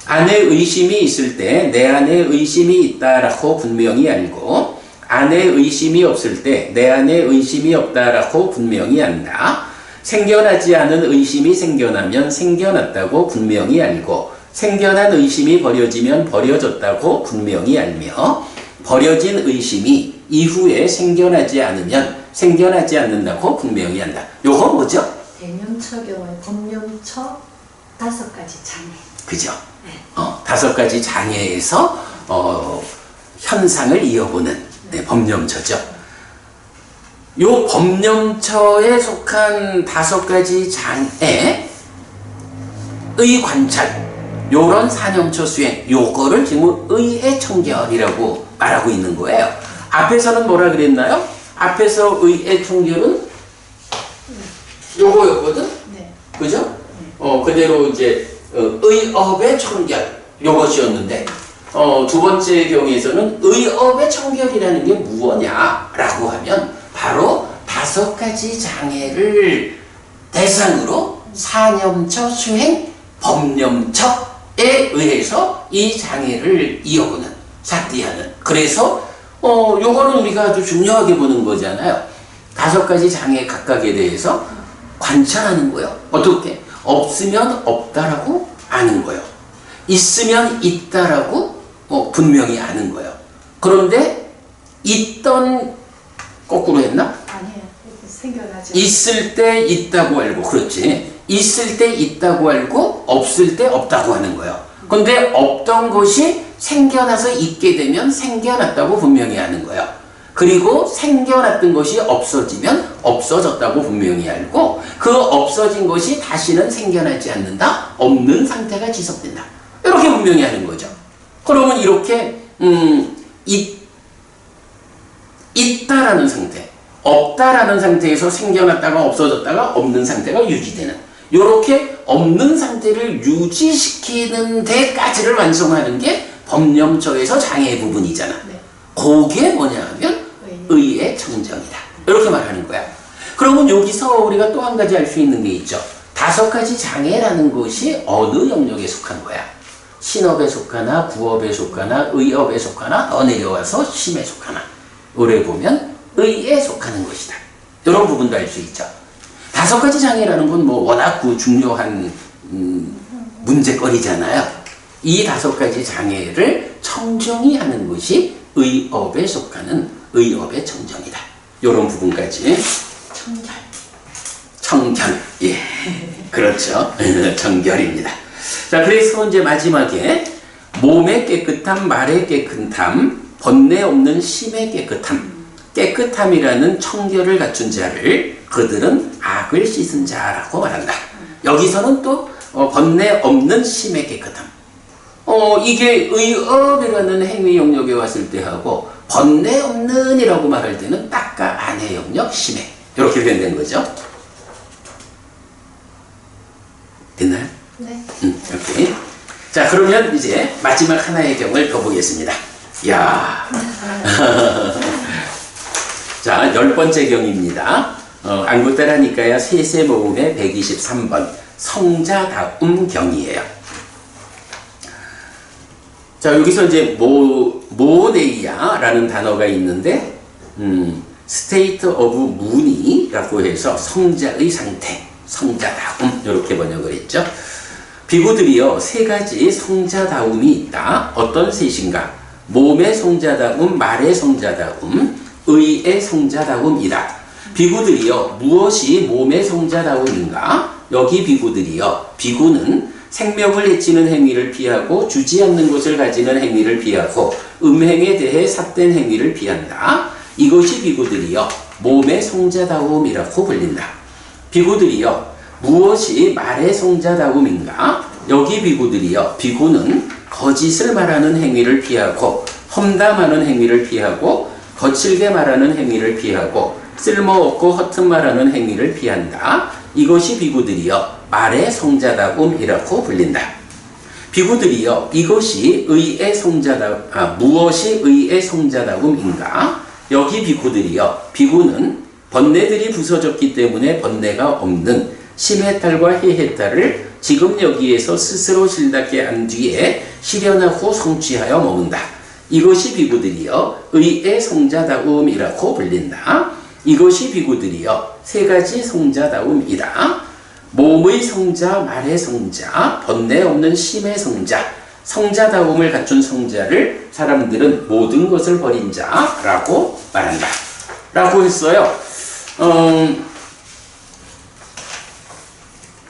안에 의심이 있을 때 내 안에 의심이 있다라고 분명히 알고 안에 의심이 없을 때 내 안에 의심이 없다라고 분명히 안다. 생겨나지 않은 의심이 생겨나면 생겨났다고 분명히 알고 생겨난 의심이 버려지면 버려졌다고 분명히 알며 버려진 의심이 이후에 생겨나지 않으면 생겨나지 않는다고 분명히 한다. 요거 뭐죠? 대명처 경우에 법령처 5가지 장애. 그죠? 네. 5가지 장애에서 현상을 이어보는 법령처죠. 요 법령처에 속한 5가지 장애의 관찰, 요런 사념처 수행, 요거를 지금 의의 청결이라고 말하고 있는 거예요. 앞에서는 뭐라 그랬나요? 앞에서 의의 청결은 요거였거든? 네. 그죠? 그대로 이제 의업의 청결 요것이었는데 두 번째 경우에서는 의업의 청결이라는 게 무엇냐라고 하면 바로 5가지 장애를 대상으로 사념처 수행 법념처에 의해서 이 장애를 이어오는 삭디하는 그래서 요거는 우리가 아주 중요하게 보는 거잖아요. 5가지 장애 각각에 대해서 관찰하는 거예요. 어떻게? 없으면 없다라고 아는 거예요. 있으면 있다라고 분명히 아는 거예요. 그런데 있던 거꾸로 했나? 아니에요. 생겨나죠. 있을 때 있다고 알고 그렇지. 있을 때 있다고 알고 없을 때 없다고 하는 거예요. 근데 없던 것이 생겨나서 있게 되면 생겨났다고 분명히 아는 거예요. 그리고 생겨났던 것이 없어지면 없어졌다고 분명히 알고 그 없어진 것이 다시는 생겨나지 않는다. 없는 상태가 지속된다. 이렇게 분명히 하는 거죠. 그러면 이렇게 있다라는 상태, 없다라는 상태에서 생겨났다가 없어졌다가 없는 상태가 유지되는 이렇게 없는 상태를 유지시키는 데까지를 완성하는 게 법념처에서 장애의 부분이잖아. 네. 그게 뭐냐 하면 의의 청정이다. 이렇게 말하는 거야. 그러면 여기서 우리가 또 한 가지 알 수 있는 게 있죠. 5가지 장애라는 것이 어느 영역에 속한 거야? 신업에 속하나 구업에 속하나 의업에 속하나 더 내려와서 심에 속하나 오래 보면 의에 속하는 것이다. 이런 부분도 알 수 있죠. 5가지 장애라는 건 뭐 워낙 중요한 문제거리잖아요. 이 5가지 장애를 청정히 하는 것이 의업에 속하는 의업의 청정이다. 이런 부분까지 청결. 예, 그렇죠. 청결입니다. 자, 그래서 이제 마지막에 몸의 깨끗함, 말의 깨끗함, 번뇌 없는 심의 깨끗함. 깨끗함이라는 청결을 갖춘 자를 그들은 악을 씻은 자라고 말한다. 여기서는 또 번뇌 없는 심의 깨끗함. 이게 의업이라는 행위 영역에 왔을 때 하고 번뇌 없는 이라고 말할 때는 딱가 안의 영역 심해 이렇게 표현된 거죠. 됐나요? 네. 오케이. 자, 그러면 이제 마지막 하나의 경을 더 보겠습니다. 이야. 자, 10번째 경입니다. 안구따라니까야 세세 모음의 123번 성자다움 경이에요. 자, 여기서 이제 모네이아라는 단어가 있는데 state of 문이라고 해서 성자의 상태, 성자다움 이렇게 번역을 했죠. 비구들이요 3가지 성자다움이 있다. 어떤 셋인가? 몸의 성자다움, 말의 성자다움, 의의 성자다움이다. 비구들이요 무엇이 몸의 성자다움인가? 여기 비구들이요 비구는 생명을 해치는 행위를 피하고 주지 않는 것을 가지는 행위를 피하고 음행에 대해 삿된 행위를 피한다. 이것이 비구들이요 몸의 성자다움이라고 불린다. 비구들이요 무엇이 말의 성자다움인가? 여기 비구들이요 비구는 거짓을 말하는 행위를 피하고 험담하는 행위를 피하고 거칠게 말하는 행위를 피하고 쓸모없고 허튼 말하는 행위를 피한다. 이것이 비구들이요 말의 성자다움이라고 불린다. 비구들이요 이것이 의의 무엇이 의의 성자다움인가? 여기 비구들이요 비구는 번뇌들이 부서졌기 때문에 번뇌가 없는 심해탈과 해해탈을 지금 여기에서 스스로 실답게 한 뒤에 실현하고 성취하여 머문다. 이것이 비구들이요 의의 성자다움이라고 불린다. 이것이 비구들이요 3가지 성자다움이다. 몸의 성자, 말의 성자, 번뇌 없는 심의 성자, 성자다움을 갖춘 성자를 사람들은 모든 것을 버린 자라고 말한다. 라고 했어요.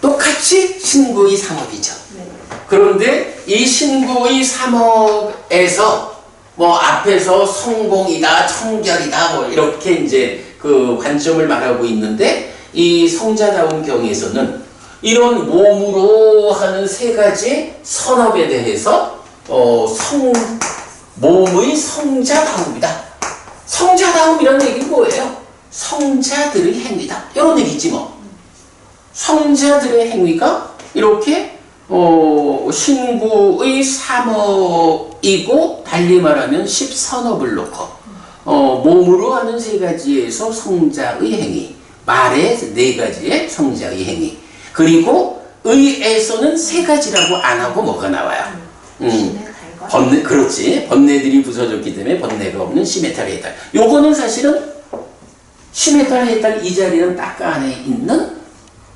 똑같이 신구의 3업이죠. 네. 그런데 이 신구의 3업에서 뭐 앞에서 성공이다, 청결이다, 뭐 이렇게 이제 그 관점을 말하고 있는데 이 성자다움 경에서는 이런 몸으로 하는 3가지 선업에 대해서 몸의 성자다움이다. 성자다움이라는 얘기는 뭐예요? 성자들의 행위다. 이런 얘기지 뭐. 성자들의 행위가 이렇게 신구의 삼업이고 달리 말하면 십선업을 놓고 몸으로 하는 세 가지에서 성자의 행위, 말에 네 가지의 성자의 행위, 그리고 의에서는 세 가지라고 안 하고 뭐가 나와요? 번뇌, 그렇지. 번뇌들이 부서졌기 때문에 번뇌가 없는 시메탈 해탈. 요거는 사실은 시메탈 해탈 이 자리는 딱 안에 있는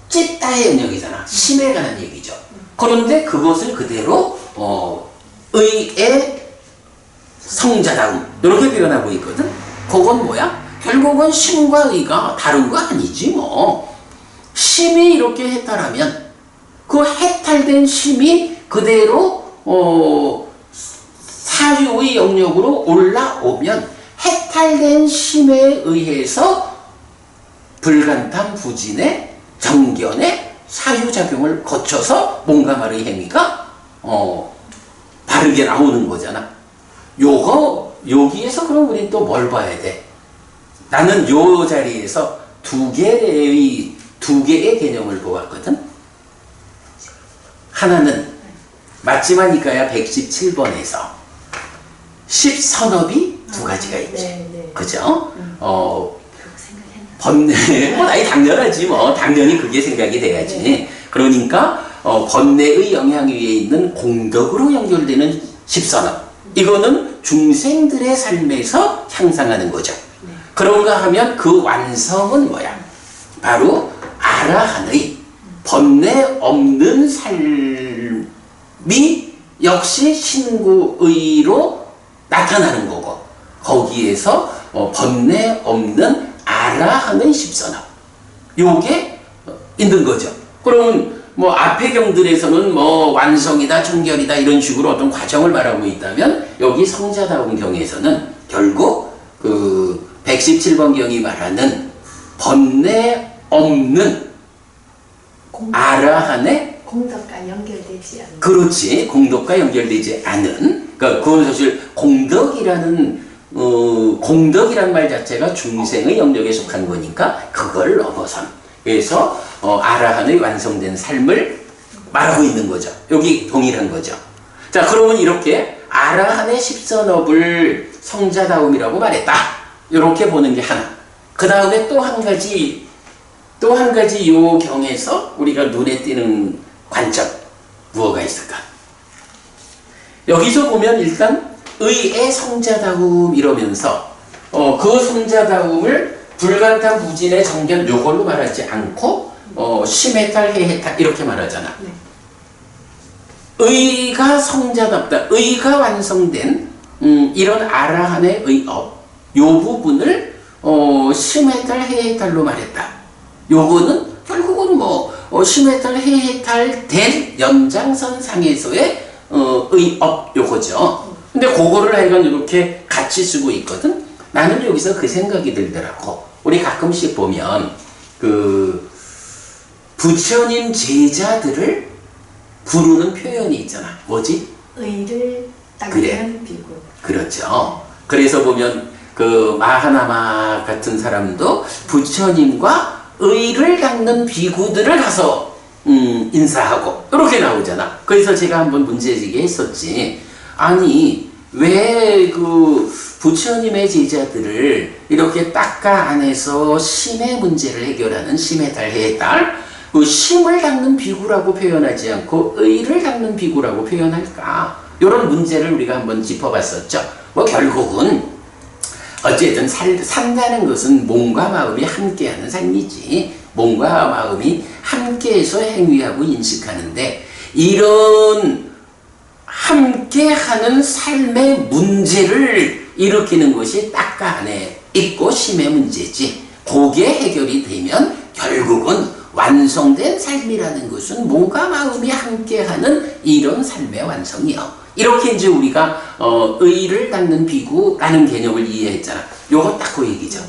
찌따의 영역이잖아. 심에 관한 얘기죠. 그런데 그것을 그대로 의의 성자다움 이렇게 표현하고 있거든. 그건 뭐야? 결국은 심과 의가 다른 거 아니지 뭐. 심이 이렇게 해탈하면 그 해탈된 심이 그대로 사유의 영역으로 올라오면 해탈된 심에 의해서 불간탐 부진의 정견의 사유작용을 거쳐서 뭔가 말의 행위가 바르게 나오는 거잖아. 요거 여기에서 그럼 우린 또 뭘 봐야 돼? 나는 요 자리에서 두 개의 개념을 보았거든. 하나는 맞지마니까야 117번에서 십선업이 두 가지가 있지. 그죠? 번뇌, 아니 당연하지 뭐. 당연히 그게 생각이 돼야지. 그러니까 번뇌의 영향 위에 있는 공덕으로 연결되는 십선업. 이거는 중생들의 삶에서 향상하는 거죠. 그런가 하면 그 완성은 뭐야? 바로 아라한의 번뇌 없는 삶이 역시 신구의로 나타나는 거고, 거기에서 번뇌 없는 아라한의 십선업 요게 있는 거죠. 그러면 뭐 앞의 경들에서는 뭐 완성이다, 청결이다 이런 식으로 어떤 과정을 말하고 있다면 여기 성자다운 경에서는 결국 그 117번 경이 말하는 번뇌 없는 아라한의 공덕과 연결되지 않는. 그렇지. 공덕과 연결되지 않은. 그러니까 그건 사실 공덕이라는 말 자체가 중생의 영역에 속한 거니까 그걸 넘어선. 그래서 아라한의 완성된 삶을 말하고 있는 거죠. 여기 동일한 거죠. 자, 그러면 이렇게 아라한의 십선업을 성자다움이라고 말했다. 이렇게 보는 게 하나. 그 다음에 또 한 가지 요 경에서 우리가 눈에 띄는 관점 무엇가 있을까? 여기서 보면 일단 의의 성자다움 이러면서 그 성자다움을 불간탐 부진의 정견 요걸로 말하지 않고 심해탈 해해탈 이렇게 말하잖아. 네. 의가 성자답다. 의가 완성된 이런 아라한의 의업 요 부분을 심해탈 해해탈로 말했다. 요거는 결국은 뭐 심해탈 해해탈 된 연장선상에서의 의업 요거죠. 근데 그거를 하여간 이렇게 같이 쓰고 있거든. 나는 여기서 그 생각이 들더라고. 우리 가끔씩 보면 그 부처님 제자들을 부르는 표현이 있잖아. 뭐지? 의를 닦는 그래. 비구. 그렇죠. 그래서 보면 그 마하나마 같은 사람도 부처님과 의를 닦는 비구들을 가서 인사하고 이렇게 나오잖아. 그래서 제가 한번 문제제기 했었지. 아니 왜 그 부처님의 제자들을 이렇게 닦아 안에서 심의 문제를 해결하는 심해달 해달 그 심을 닦는 비구라고 표현하지 않고 의를 닦는 비구라고 표현할까? 이런 문제를 우리가 한번 짚어봤었죠. 뭐 결국은 어쨌든 산다는 것은 몸과 마음이 함께하는 삶이지. 몸과 마음이 함께해서 행위하고 인식하는데 이런 함께하는 삶의 문제를 일으키는 것이 닦아 안에 있고 심의 문제지. 그게 해결이 되면 결국은 완성된 삶이라는 것은 몸과 마음이 함께하는 이런 삶의 완성이요. 이렇게 이제 우리가 의를 닦는 비구라는 개념을 이해했잖아. 요거 딱 그 얘기죠.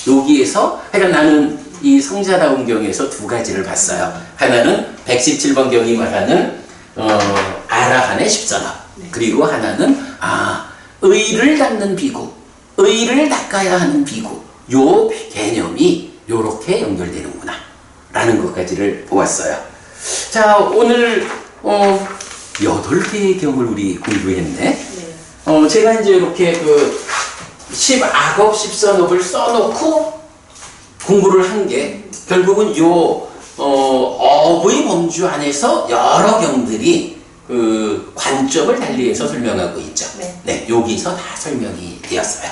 여기에서 그러니까 나는 이 성자다운 경에서 두 가지를 봤어요. 하나는 117번 경이 말하는 아라한의 십선업. 그리고 하나는 의를 닦는 비구. 의를 닦아야 하는 비구, 요 개념이 요렇게 연결되는구나 라는 것까지를 보았어요. 자, 오늘 8개의 경을 우리 공부했네. 네. 제가 이제 이렇게 그 10악업 10선업을 써놓고 공부를 한 게 결국은 요 어의 범주 안에서 여러 경들이 그 관점을 달리해서 설명하고 있죠. 네. 네, 여기서 다 설명이 되었어요.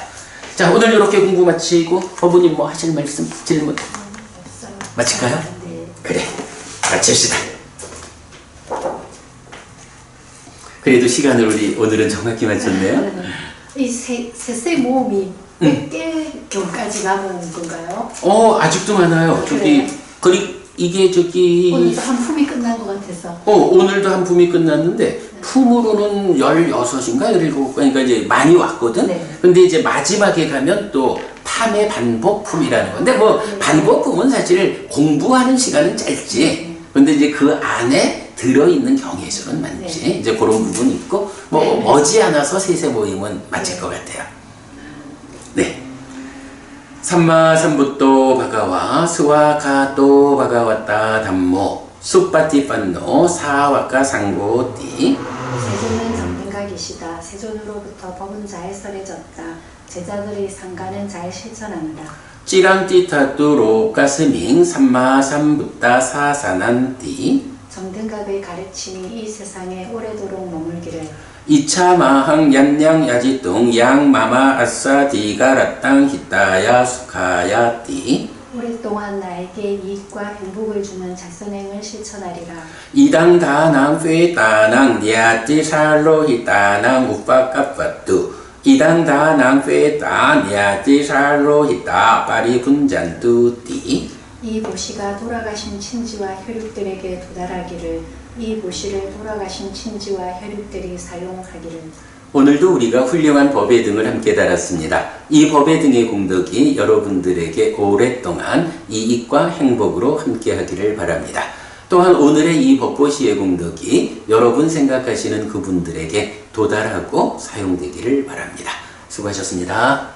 자, 오늘 이렇게 공부 마치고 어부님 뭐 하실 말씀, 질문 없어요. 마칠까요? 네. 그래, 마칩시다. 그래도 시간을 우리 오늘은 정확히 맞췄네요. 이 세세 모음이 몇 개 경까지 남은 건가요? 아직도 많아요. 그래요? 이게 저기 오늘도 한 품이 끝난 것 같아서. 오늘도 한 품이 끝났는데 품으로는 16인가 17, 그러니까 이제 많이 왔거든. 네. 근데 이제 마지막에 가면 또 탐의 반복품이라는 건데 뭐 네. 반복품은 사실 공부하는 시간은 짧지. 근데 이제 그 안에 들어있는 경의 수는 많지. 네. 이제 그런 부분이 있고 뭐 네. 머지않아서 세세 모임은 맞을 네. 것 같아요. 네. 삼마삼부또 바가와 스와가또 바가왔다 담모 숫바티판노 사와카 상고띠. 세존은 정등각이시다. 세존으로부터 법은 잘 설해졌다. 제자들이 상가는 잘 실천한다. 찌랑띠타뚜로 가스밍 삼마삼부따 사사난띠. 정등각의 가르침이 이 세상에 오래도록 머물기를. 이차마항 얀냥 야지뚱 양마마 아싸 디가라땅 히타야 수카야띠. 오랫동안 나에게 이익과 행복을 주는 자선행을 실천하리라. 이당다낭 페따낭 니아띠 살로 히타낭 우파까빠뚜. 이당다낭 페따 니아띠 살로 히타 파리군잔뚜띠. 이 보시가 돌아가신 친지와 혈육들에게 도달하기를. 이 보시를 돌아가신 친지와 혈육들이 사용하기를. 오늘도 우리가 훌륭한 법의 등을 함께 달았습니다. 이 법의 등의 공덕이 여러분들에게 오랫동안 이익과 행복으로 함께 하기를 바랍니다. 또한 오늘의 이 법보시의 공덕이 여러분 생각하시는 그분들에게 도달하고 사용되기를 바랍니다. 수고하셨습니다.